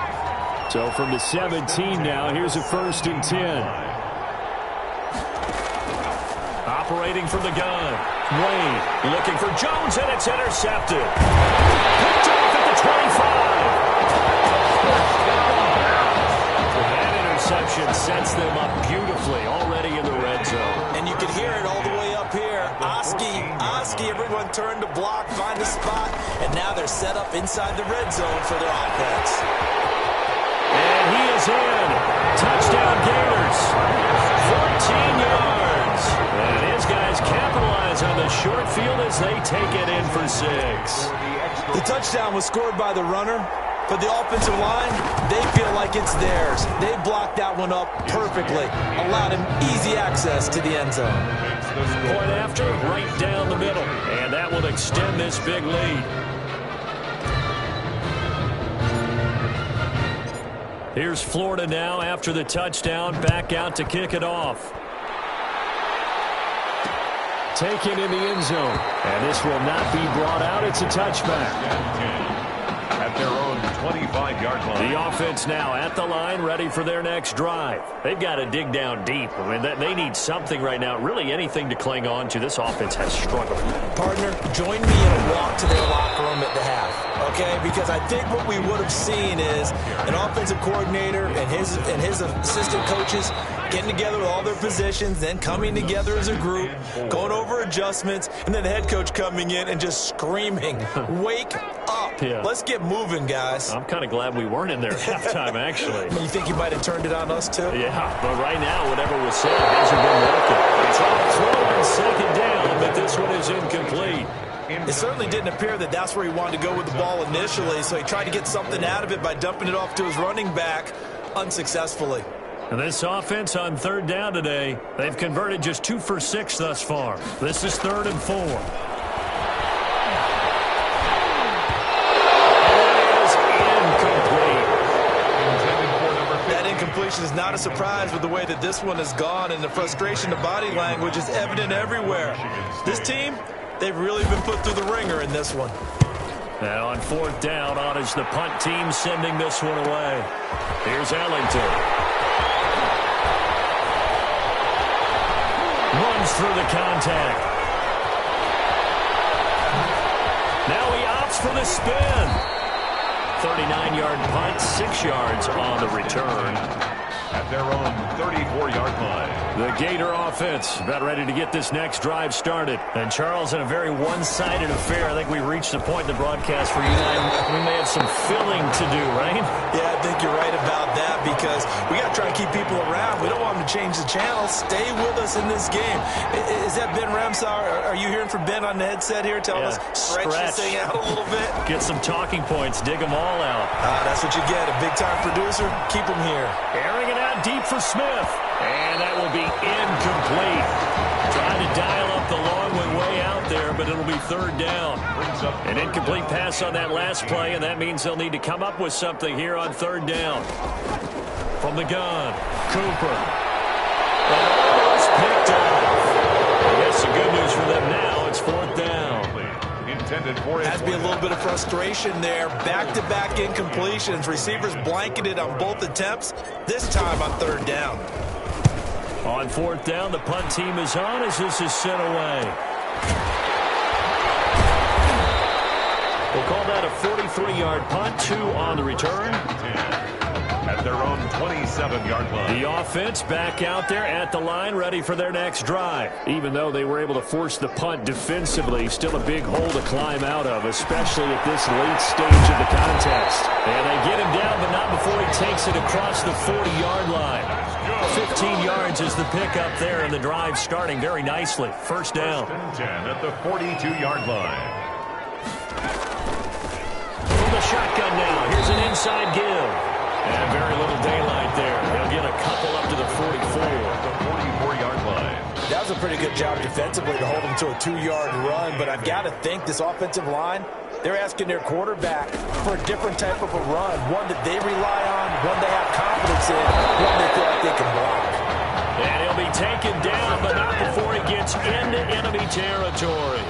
So from the 17 now, here's a 1st and 10. Operating from the gun. Wayne looking for Jones, and it's intercepted. Picked off at the 25. That interception and sets them up beautifully already in the red zone. And you can hear it all the way up here. Oski, everyone turned to block, find a spot, and now they're set up inside the red zone for their offense. And he is in. Touchdown Gators. 14 yards. And his guys capitalize on the short field as they take it in for 6. The touchdown was scored by the runner. But the offensive line, they feel like it's theirs. They blocked that one up perfectly, allowed him easy access to the end zone. Point after, right down the middle. And that will extend this big lead. Here's Florida now after the touchdown, back out to kick it off. Taken in the end zone. And this will not be brought out. It's a touchback. At their own 25-yard line. The offense now at the line, ready for their next drive. They've got to dig down deep. I mean, they need something right now, really anything to cling on to. This offense has struggled. Partner, join me in a walk to their locker room at the half, okay? Because I think what we would have seen is an offensive coordinator and his assistant coaches getting together with all their positions, then coming together as a group, going over adjustments, and then the head coach coming in and just screaming, wake up. Yeah. Let's get moving, guys. I'm kind of glad we weren't in there at halftime, actually. You think you might have turned it on us, too? Yeah, but right now, whatever was said hasn't been working. It's on the throw on second down, but this one is incomplete. It certainly didn't appear that that's where he wanted to go with the ball initially, so he tried to get something out of it by dumping it off to his running back unsuccessfully. And this offense on third down today, they've converted just 2 for 6 thus far. This is 3rd and 4. That incompletion is not a surprise with the way that this one has gone, and the frustration, the body language is evident everywhere. This team, they've really been put through the ringer in this one. Now on 4th down, on is the punt team sending this one away. Here's Ellington. Runs through the contact. Now he opts for the spin. 39-yard punt, 6 yards on the return. At their own 34-yard line. The Gator offense about ready to get this next drive started. And Charles, in a very one-sided affair, I think we reached the point in the broadcast where you and I, we may have some filling to do, right? Yeah, I think you're right about that because we got to try to keep people around. We don't want them to change the channel. Stay with us in this game. Is that Ben Ramsar? Are you hearing from Ben on the headset here telling us stretch this thing out a little bit? Get some talking points. Dig them all out. That's what you get. A big-time producer. Keep them here. Airing it out deep for Smith. And that will be incomplete. Trying to dial up the long one way out there, but it'll be 3rd down. An incomplete pass on that last play, and that means they'll need to come up with something here on 3rd down. From the gun, Cooper. Almost picked off. I guess the good news for them now, it's 4th down. Has to be a little bit of frustration there. Back-to-back incompletions. Receivers blanketed on both attempts, this time on 3rd down. On 4th down, the punt team is on as this is sent away. We'll call that a 43-yard punt, 2 on the return. At their own 27-yard line. The offense back out there at the line, ready for their next drive. Even though they were able to force the punt defensively, still a big hole to climb out of, especially at this late stage of the contest. And they get him down, but not before he takes it across the 40-yard line. 15 yards is the pickup there, and the drive starting very nicely. 1st down. 10 at the 42-yard line. From the shotgun now, here's an inside give. And very little daylight there. They'll get a couple up to the 44. The 44-yard line. That was a pretty good job defensively to hold them to a 2-yard run, but I've got to think this offensive line, they're asking their quarterback for a different type of a run, one that they rely on, one they have confidence in, one they feel like they can block. And he'll be taken down, but not before he gets into enemy territory.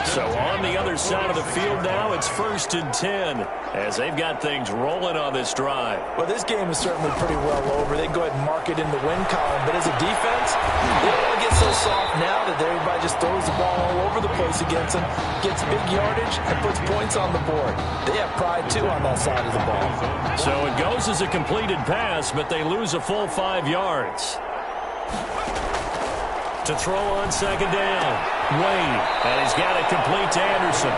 So on the other side of the field now, it's 1st and 10. as they've got things rolling on this drive. Well, this game is certainly pretty well over. They go ahead and mark it in the win column. But as a defense, they don't want to get so soft now that everybody just throws the ball all over the place against them, gets big yardage, and puts points on the board. They have pride, too, on that side of the ball. So it goes as a completed pass, but they lose a full 5 yards. To throw on second down, Wade, and he's got it complete to Anderson.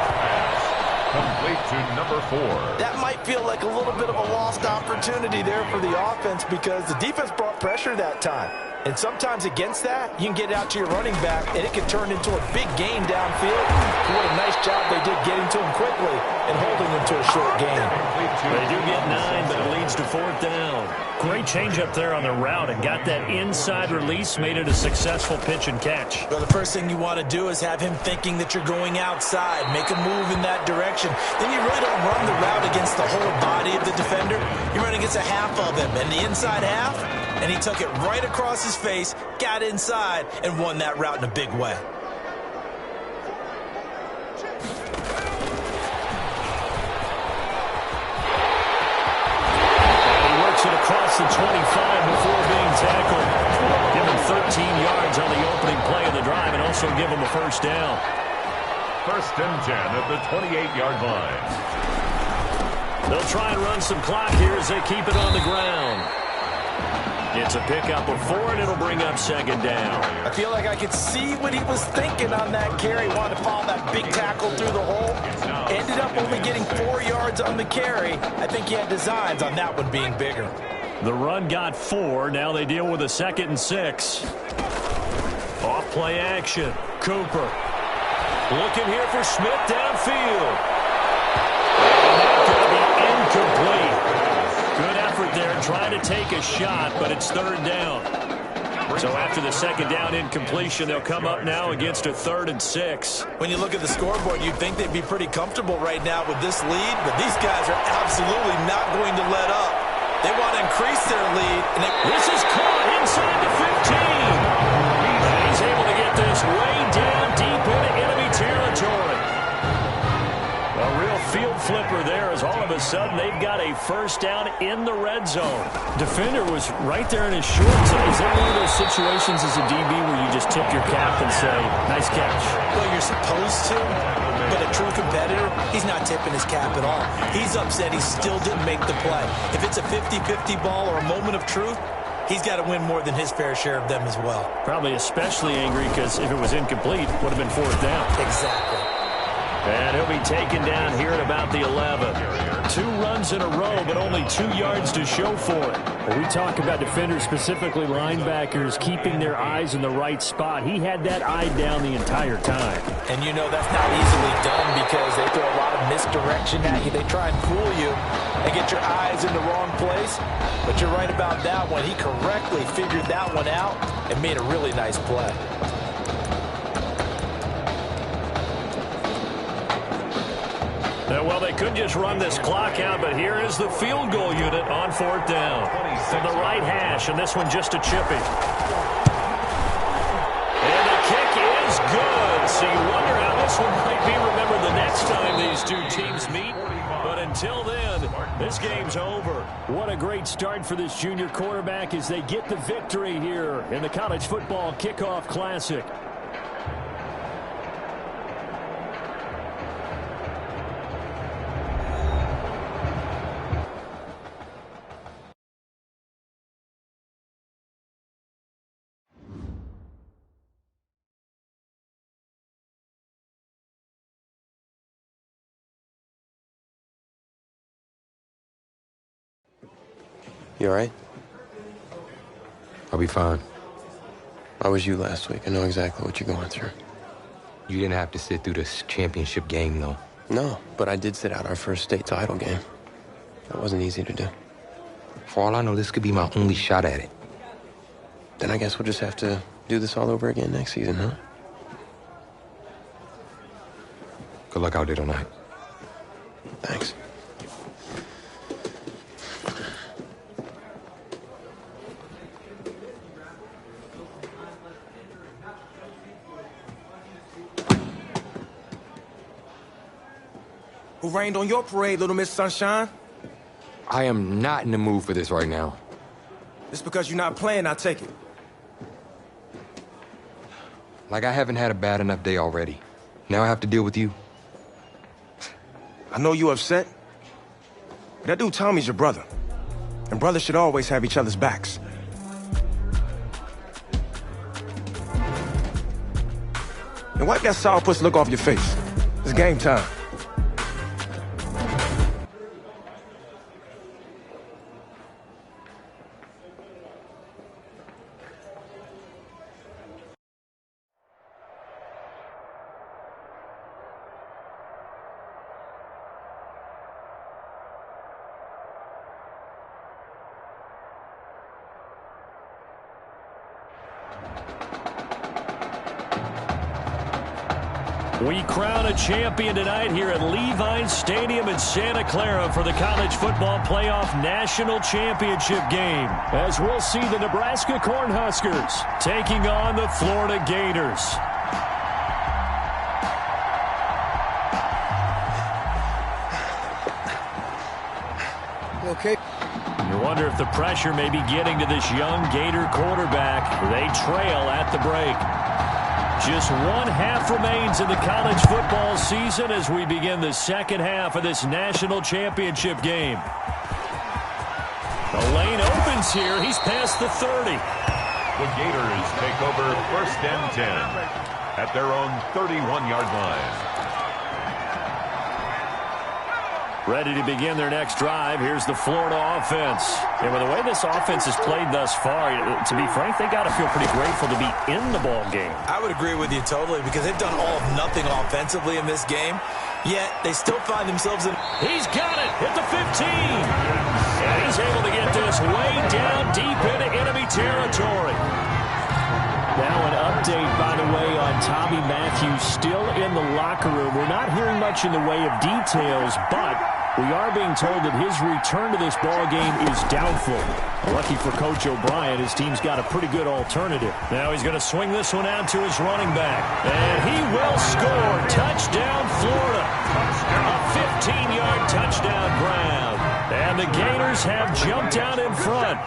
Complete to number 4. That might feel like a little bit of a lost opportunity there for the offense because the defense brought pressure that time. And sometimes against that, you can get it out to your running back, and it can turn into a big game downfield. What a nice job they did getting to him quickly and holding him to a short gain. They do get 9, but it leads to 4th down. Great change up there on the route and got that inside release, made it a successful pitch and catch. Well, the first thing you want to do is have him thinking that you're going outside, make a move in that direction. Then you really don't run the route against the whole body of the defender. You run against a half of him, and the inside half, and he took it right across his face, got inside, and won that route in a big way. Across the 25 before being tackled. Give him 13 yards on the opening play of the drive and also give him a first down. 1st and 10 at the 28-yard line. They'll try and run some clock here as they keep it on the ground. It's a pickup of 4, and it'll bring up second down. I feel like I could see what he was thinking on that carry. Wanted to follow that big tackle through the hole. Ended up only getting 4 yards on the carry. I think he had designs on that one being bigger. The run got 4. Now they deal with a 2nd and 6. Off play action. Cooper. Looking here for Smith downfield. And that's going to be incomplete. Good effort there trying to take a shot, but it's 3rd down. So after the 2nd down incompletion, they'll come up now against a 3rd and 6. When you look at the scoreboard, you'd think they'd be pretty comfortable right now with this lead, but these guys are absolutely not going to let up. They want to increase their lead. And this is caught inside the 15. And he's able to get this way down deep into enemy territory. A real field flipper there as all of a sudden they've got a first down in the red zone. Defender was right there in his shorts. Is there one of those situations as a DB where you just tip your cap and say, nice catch? Well, you're supposed to, but a true competitor, he's not tipping his cap at all. He's upset he still didn't make the play. If it's a 50-50 ball or a moment of truth, he's got to win more than his fair share of them as well. Probably especially angry because if it was incomplete, it would have been 4th down. Exactly. And he'll be taken down here at about the 11. 2 runs in a row, but only 2 yards to show for it. When we talk about defenders, specifically linebackers, keeping their eyes in the right spot, he had that eye down the entire time. And you know that's not easily done because they throw a lot of misdirection at you. They try and fool you and get your eyes in the wrong place. But you're right about that one. He correctly figured that one out and made a really nice play. Well, they could just run this clock out, but here is the field goal unit on 4th down. From the right hash, and this one just a chippy. And the kick is good. So you wonder how this one might be remembered the next time these two teams meet. But until then, this game's over. What a great start for this junior quarterback as they get the victory here in the College Football Kickoff Classic. You all right? I'll be fine. How was you last week? I know exactly what you're going through. You didn't have to sit through this championship game, though. No, but I did sit out our first state title game. That wasn't easy to do. For all I know, this could be my only shot at it. Then I guess we'll just have to do this all over again next season, huh? Good luck out there tonight. Thanks. Who rained on your parade, Little Miss Sunshine? I am not in the mood for this right now. Just because you're not playing, I take it. Like I haven't had a bad enough day already. Now I have to deal with you. I know you upset. But that dude Tommy's your brother. And brothers should always have each other's backs. And wipe that sourpuss look off your face. It's game time. We crown a champion tonight here at Levi's Stadium in Santa Clara for the College Football Playoff National Championship game, as we'll see the Nebraska Cornhuskers taking on the Florida Gators. Okay. You wonder if the pressure may be getting to this young Gator quarterback. They trail at the break. Just one half remains in the college football season as we begin the second half of this national championship game. The lane opens here. He's past the 30. The Gators take over 1st and 10 at their own 31-yard line. Ready to begin their next drive. Here's the Florida offense. And with the way this offense has played thus far, to be frank, they got to feel pretty grateful to be in the ball game. I would agree with you totally because they've done all of nothing offensively in this game, yet they still find themselves in. He's got it at the 15. And he's able to get this way down deep into enemy territory. Now an update, by the way, on Tommy Matthews still in the locker room. We're not hearing much in the way of details, but we are being told that his return to this ball game is doubtful. Lucky for Coach O'Brien, his team's got a pretty good alternative. Now he's going to swing this one out to his running back. And he will score. Touchdown, Florida. A 15-yard touchdown grab. And the Gators have jumped out in front.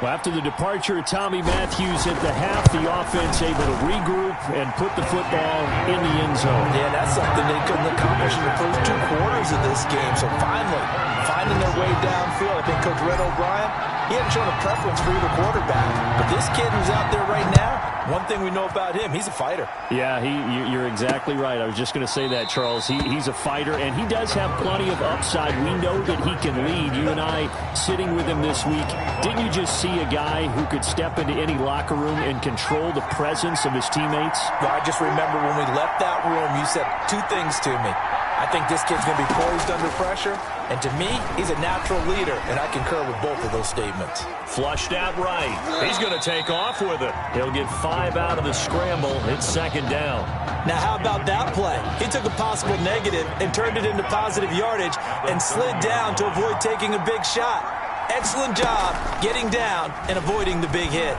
Well, after the departure of Tommy Matthews at the half, the offense able to regroup and put the football in the end zone. Yeah, that's something they couldn't accomplish in the first 2 quarters of this game. So finally, finding their way downfield. I think Coach Red O'Brien, he hadn't shown a preference for either quarterback. But this kid who's out there right now, one thing we know about him, he's a fighter. Yeah, you're exactly right. I was just going to say that, Charles. He's a fighter, and he does have plenty of upside. We know that he can lead. You and I sitting with him this week, didn't you just see a guy who could step into any locker room and control the presence of his teammates? Well, I just remember when we left that room, you said 2 things to me. I think this kid's going to be poised under pressure, and to me, he's a natural leader, and I concur with both of those statements. Flushed out right. He's going to take off with it. He'll get 5 out of the scramble. It's 2nd down. Now, how about that play? He took a possible negative and turned it into positive yardage and slid down to avoid taking a big shot. Excellent job getting down and avoiding the big hit.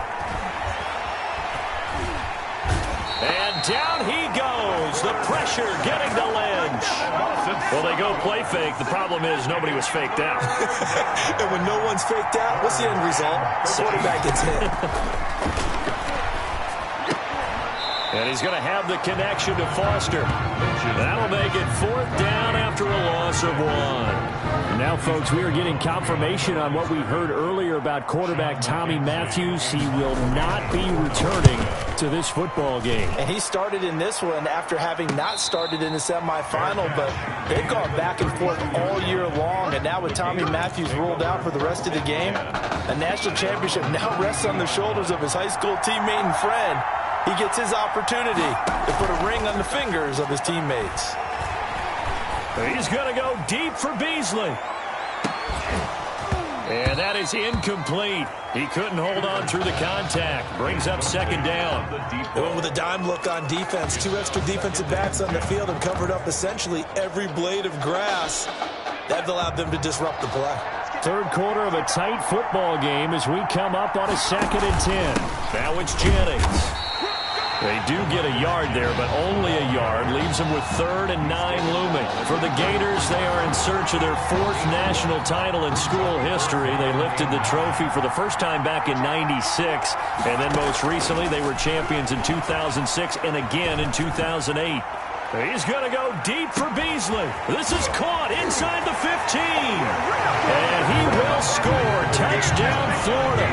And down he goes. The pressure getting to Lynch. Well, they go play fake. The problem is nobody was faked out. And when no one's faked out, what's the end result? The quarterback gets hit. And he's going to have the connection to Foster. That'll make it 4th down after a loss of 1. And now, folks, we are getting confirmation on what we heard earlier about quarterback Tommy Matthews. He will not be returning to this football game. And he started in this one after having not started in the semifinal, but they've gone back and forth all year long. And now with Tommy Matthews ruled out for the rest of the game, a national championship now rests on the shoulders of his high school teammate and friend. He gets his opportunity to put a ring on the fingers of his teammates. He's going to go deep for Beasley. And that is incomplete. He couldn't hold on through the contact. Brings up 2nd down. They went with a dime look on defense. 2 extra defensive backs on the field and covered up essentially every blade of grass. That allowed them to disrupt the play. 3rd quarter of a tight football game as we come up on a 2nd and 10. Now it's Jennings. They do get a yard there, but only a yard. Leaves them with 3rd and 9 looming. For the Gators, they are in search of their 4th national title in school history. They lifted the trophy for the first time back in '96, and then most recently they were champions in 2006 and again in 2008. He's going to go deep for Beasley. This is caught inside the 15. And he will score. Touchdown, Florida.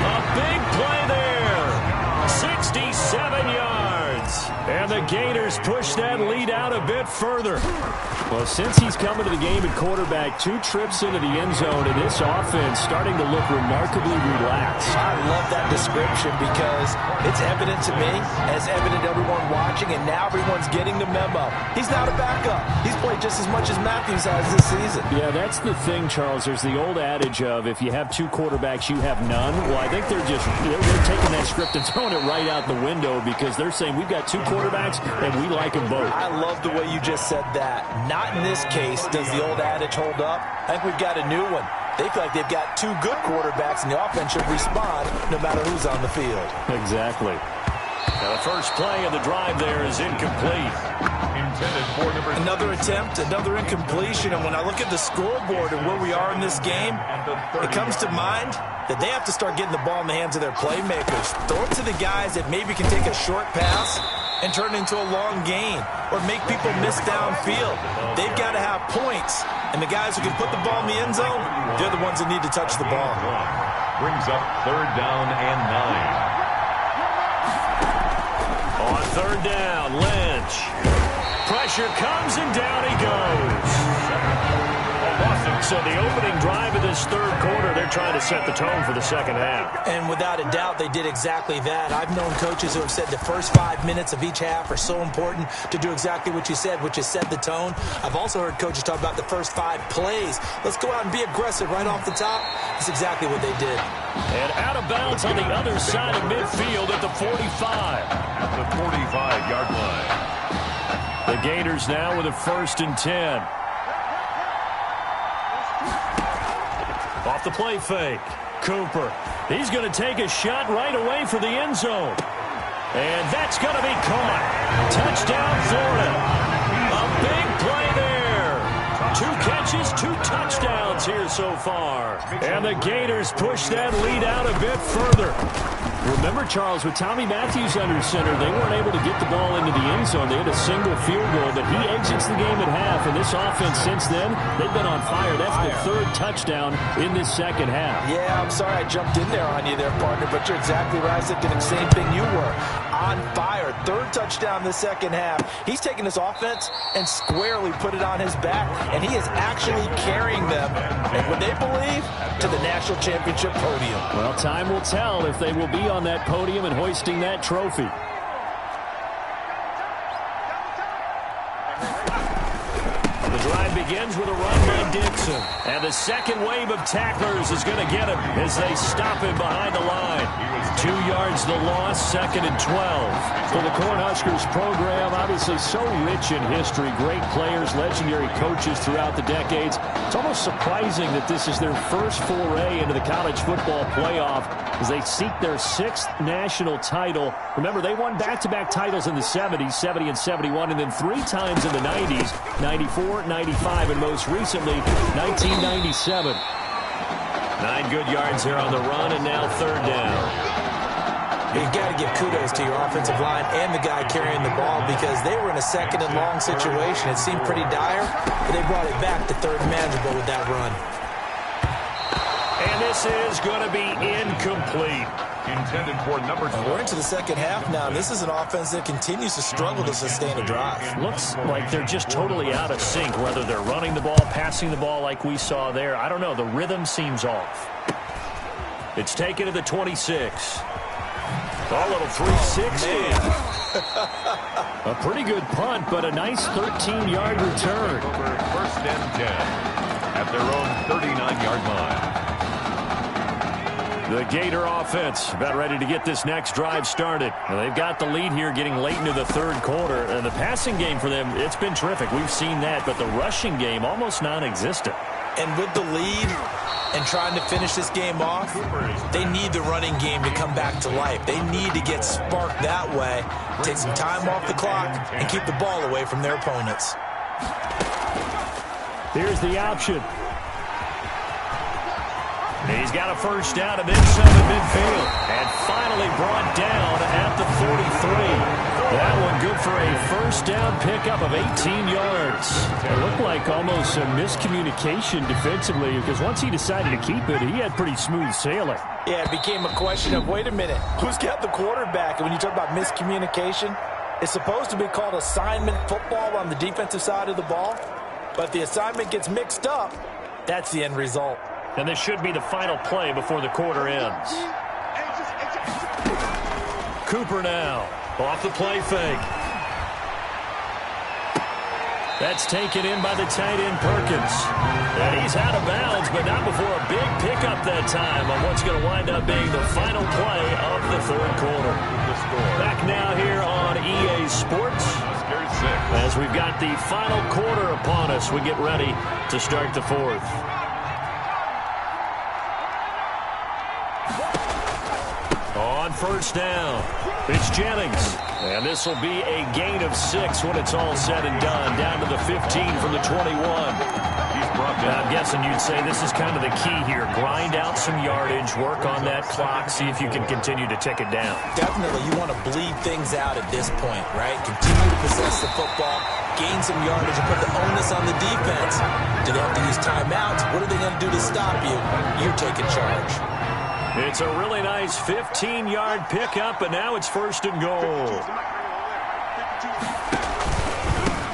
A big play there. 67 yards. And the Gators push that lead out a bit further. Well, since he's coming to the game at quarterback, 2 trips into the end zone, and this offense starting to look remarkably relaxed. I love that description because it's evident to me, as evident to everyone watching, and now everyone's getting the memo. He's not a backup. He's played just as much as Matthews has this season. Yeah, that's the thing, Charles. There's the old adage of if you have 2 quarterbacks, you have none. Well, I think they're taking that script and throwing it right out the window because they're saying we've got 2 quarterbacks and we like them both. I love the way you just said that. Not in this case does the old adage hold up. I think we've got a new one. They feel like they've got 2 good quarterbacks, and the offense should respond no matter who's on the field. Exactly. Now the first play of the drive there is incomplete. Intended for another attempt, another incompletion, and when I look at the scoreboard and where we are in this game, it comes to mind that they have to start getting the ball in the hands of their playmakers. Throw it to the guys that maybe can take a short pass and turn it into a long gain or make people miss downfield. They've got to have points, and the guys who can put the ball in the end zone, they're the ones that need to touch the ball. Brings up 3rd down and 9. On 3rd down, Lynch. Pressure comes, and down he goes. So the opening drive of this 3rd quarter, they're trying to set the tone for the 2nd half. And without a doubt, they did exactly that. I've known coaches who have said the first 5 minutes of each half are so important to do exactly what you said, which is set the tone. I've also heard coaches talk about the first 5 plays. Let's go out and be aggressive right off the top. That's exactly what they did. And out of bounds on the other side of midfield at the 45. At the 45-yard line. The Gators now with a 1st and 10. Off the play fake. Cooper. He's going to take a shot right away for the end zone. And that's going to be caught. Touchdown, Florida. A big play there. 2 catches, 2 touchdowns here so far. And the Gators push that lead out a bit further. Remember, Charles, with Tommy Matthews under center, they weren't able to get the ball into the end zone. They had a single field goal, but he exits the game at half. And this offense since then, they've been on fire. That's the 3rd touchdown in this 2nd half. Yeah, I'm sorry I jumped in there on you there, partner, but you're exactly right. I said the same thing you were. On fire. 3rd touchdown in the 2nd half. He's taken this offense and squarely put it on his back, and he is actually carrying them, and what they believe, to the national championship podium. Well, time will tell if they will be on that podium and hoisting that trophy. The drive begins with a run by Dixon. And the second wave of tacklers is going to get him as they stop him behind the line. 2 yards the loss, 2nd and 12. For the Cornhuskers program, obviously so rich in history. Great players, legendary coaches throughout the decades. It's almost surprising that this is their first foray into the college football playoff as they seek their 6th national title. Remember, they won back-to-back titles in the 70s, 70 and 71, and then 3 times in the 90s, 94, 95, and most recently, 1997. 9 good yards there on the run, and now 3rd down. You've got to give kudos to your offensive line and the guy carrying the ball because they were in a 2nd and long situation. It seemed pretty dire, but they brought it back to 3rd manageable with that run. And this is going to be incomplete. Intended for number 12. We're into the 2nd half now. This is an offense that continues to struggle to sustain a drive. Looks like they're just totally out of sync, whether they're running the ball, passing the ball like we saw there. I don't know. The rhythm seems off. It's taken to the 26. A little 360. A pretty good punt, but a nice 13-yard return. 1st and 10 at their own 39-yard line. The Gator offense about ready to get this next drive started. Well, they've got the lead here getting late into the 3rd quarter. And the passing game for them, it's been terrific. We've seen that, but the rushing game almost non-existent. And with the lead and trying to finish this game off, they need the running game to come back to life. They need to get sparked that way, take some time off the clock, and keep the ball away from their opponents. Here's the option. He's got a first down and then some at midfield. And finally brought down at the 43. That one good for a first down pickup of 18 yards. It looked like almost a miscommunication defensively because once he decided to keep it, he had pretty smooth sailing. Yeah, it became a question of, wait a minute, who's got the quarterback? And when you talk about miscommunication, it's supposed to be called assignment football on the defensive side of the ball. But if the assignment gets mixed up, that's the end result. And this should be the final play before the quarter ends. Cooper now. Off the play fake. That's taken in by the tight end Perkins. And he's out of bounds, but not before a big pickup that time on what's going to wind up being the final play of the third quarter. Back now here on EA Sports. As we've got the final quarter upon us, we get ready to start the fourth. On first down, it's Jennings. And this will be a gain of 6 when it's all said and done. Down to the 15 from the 21. I'm guessing you'd say this is kind of the key here. Grind out some yardage, work on that clock, see if you can continue to tick it down. Definitely, you want to bleed things out at this point, right? Continue to possess the football, gain some yardage, and put the onus on the defense. Do they have to use timeouts? What are they going to do to stop you? You're taking charge. It's a really nice 15-yard pickup, and now it's first and goal.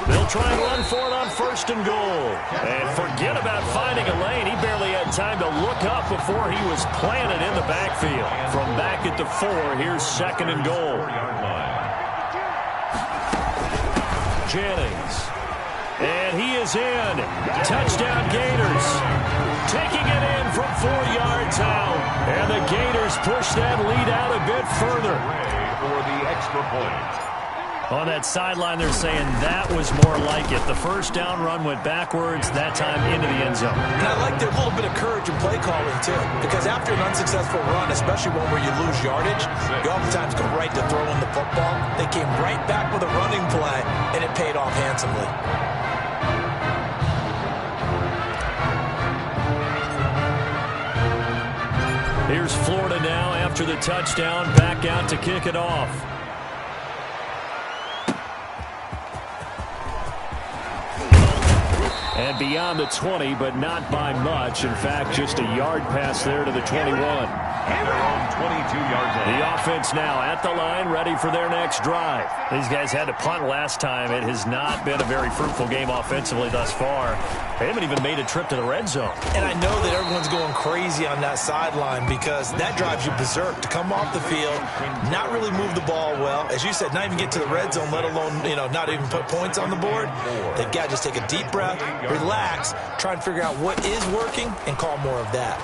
They'll try and run for it on first and goal. And forget about finding a lane. He barely had time to look up before he was planted in the backfield. From back at the 4, here's second and goal. Jennings. And he is in. Touchdown Gators. Taking it in from 4 yards out. And the Gators push that lead out a bit further. For the extra point. On that sideline, they're saying that was more like it. The first down run went backwards, that time into the end zone. And I like their little bit of courage in play calling, too. Because after an unsuccessful run, especially one where you lose yardage, you oftentimes go right to throwing the football. They came right back with a running play, and it paid off handsomely. Here's Florida now after the touchdown, back out to kick it off. And beyond the 20, but not by much. In fact, just a yard pass there to the 21. They're on 22-yard line. The offense now at the line, ready for their next drive. These guys had to punt last time. It has not been a very fruitful game offensively thus far. They haven't even made a trip to the red zone. And I know that everyone's going crazy on that sideline because that drives you berserk to come off the field, not really move the ball well. As you said, not even get to the red zone, let alone, not even put points on the board. They've got to just take a deep breath, relax, try and figure out what is working, and call more of that.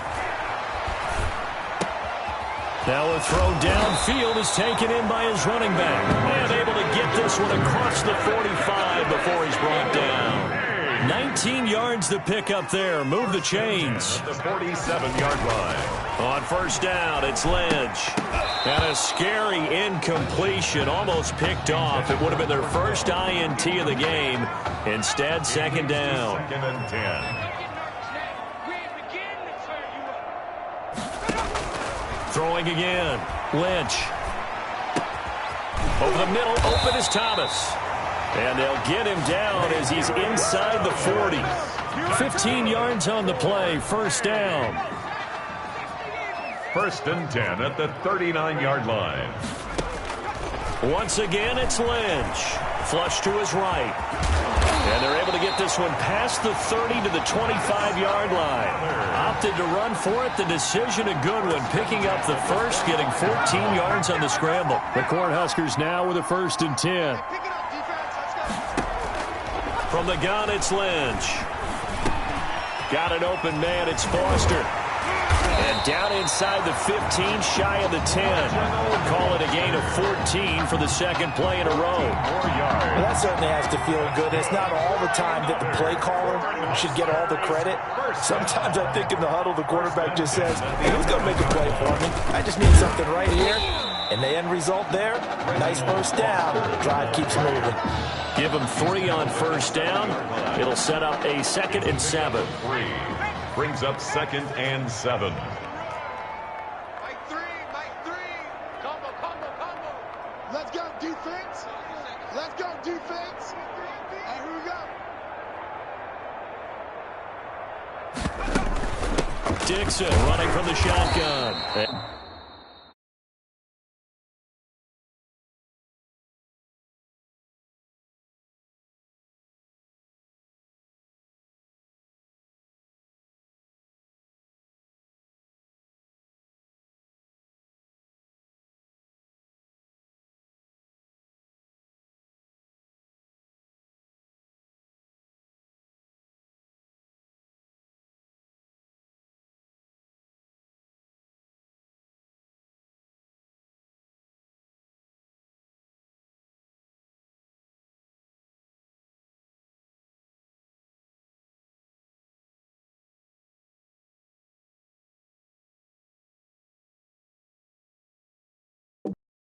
Now a throw downfield is taken in by his running back. And able to get this one across the 45 before he's brought down. 19 yards to pick up there. Move the chains. The 47-yard line. On first down, it's Lynch. And a scary incompletion, almost picked off. It would have been their first INT of the game. Instead, second down. Second and 10. Throwing again. Lynch. Over the middle, open is Thomas. And they'll get him down as he's inside the 40. 15 yards on the play, first down. First and 10 at the 39-yard line. Once again, it's Lynch. Flush to his right. And they're able to get this one past the 30 to the 25-yard line. Opted to run for it. The decision a good one. Picking up the first, getting 14 yards on the scramble. The Cornhuskers now with a first and 10. From the gun, it's Lynch. Got an open man. It's Foster. And Down inside the 15, shy of the 10. Call it a gain of 14 for the second play in a row. Well, that certainly has to feel good. It's not all the time that the play caller should get all the credit. Sometimes I think in the huddle, the quarterback just says, hey, who's going to make a play for me? I just need something right here. And the end result there, nice first down. Drive keeps moving. Give them 3 on first down. It'll set up a 2nd and 7. 3 brings up 2nd and 7. Let's go, defense. Let's go, defense. And here we go. Dixon running from the shotgun.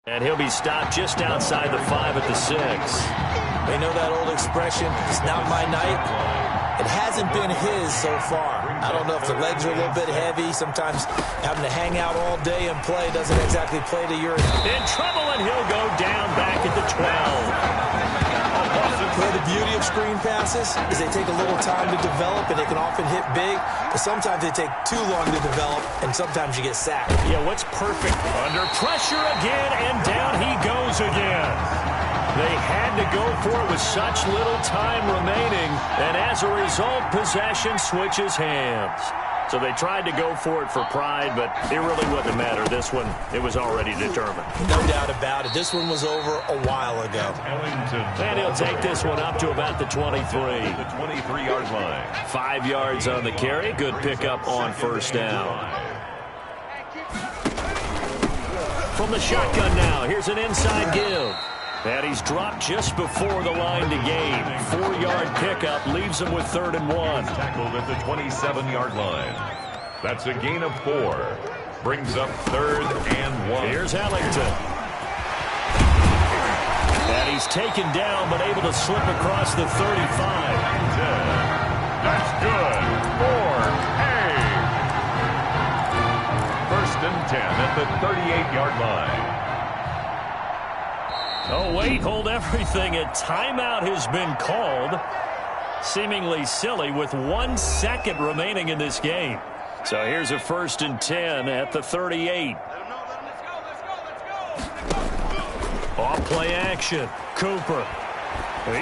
And he'll be stopped just outside the 5 at the 6. They know that old expression, it's not my night. It hasn't been his so far. I don't know if the legs are a little bit heavy. Sometimes having to hang out all day and play doesn't exactly play to your... In trouble, and he'll go down back at the 12. The beauty of screen passes is they take a little time to develop, and they can often hit big, but sometimes they take too long to develop, and sometimes you get sacked. Yeah, what's perfect? Under pressure again, and down he goes again. They had to go for it with such little time remaining, and as a result, possession switches hands. So they tried to go for it for pride, but it really wouldn't matter. This one, it was already determined. No doubt about it. This one was over a while ago. And he'll take this one up to about the 23. The 23-yard line. 5 yards on the carry. Good pickup on first down. From the shotgun now, here's an inside give. And he's dropped just before the line to gain. 4-yard pickup leaves him with 3rd and 1. Tackled at the 27-yard line. That's a gain of 4. Brings up 3rd and 1. Here's Ellington. And he's taken down, but able to slip across the 35. That's good. For a 1st and 10 at the 38-yard line. Oh, wait, hold everything. A timeout has been called. Seemingly silly with 1 second remaining in this game. So here's a 1st and 10 at the 38. Off play action. Cooper.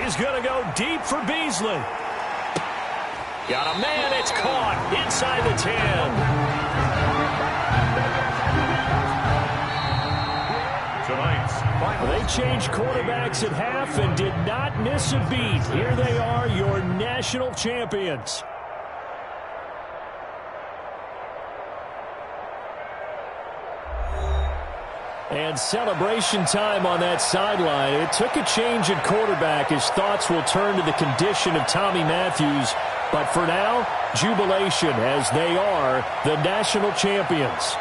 He's going to go deep for Beasley. Got a man. It's caught inside the 10. They changed quarterbacks at half and did not miss a beat. Here they are, your national champions. And celebration time on that sideline. It took a change at quarterback. His thoughts will turn to the condition of Tommy Matthews. But for now, jubilation as they are the national champions.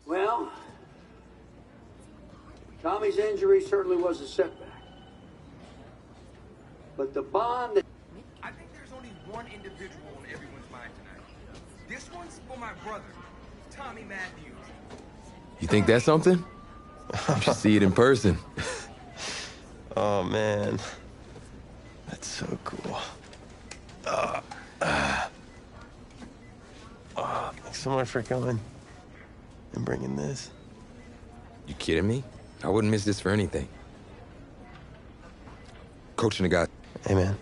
Well, Tommy's injury certainly was a setback. But the bond that... I think there's only one individual on everyone's mind tonight. This one's for my brother, Tommy Matthews. You think that's something? You should see it in person. Oh, man. That's so cool. Thanks so much for coming and bringing this. You kidding me? I wouldn't miss this for anything. Coaching the guy. Hey, man.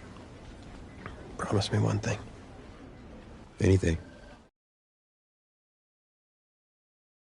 Promise me one thing. Anything.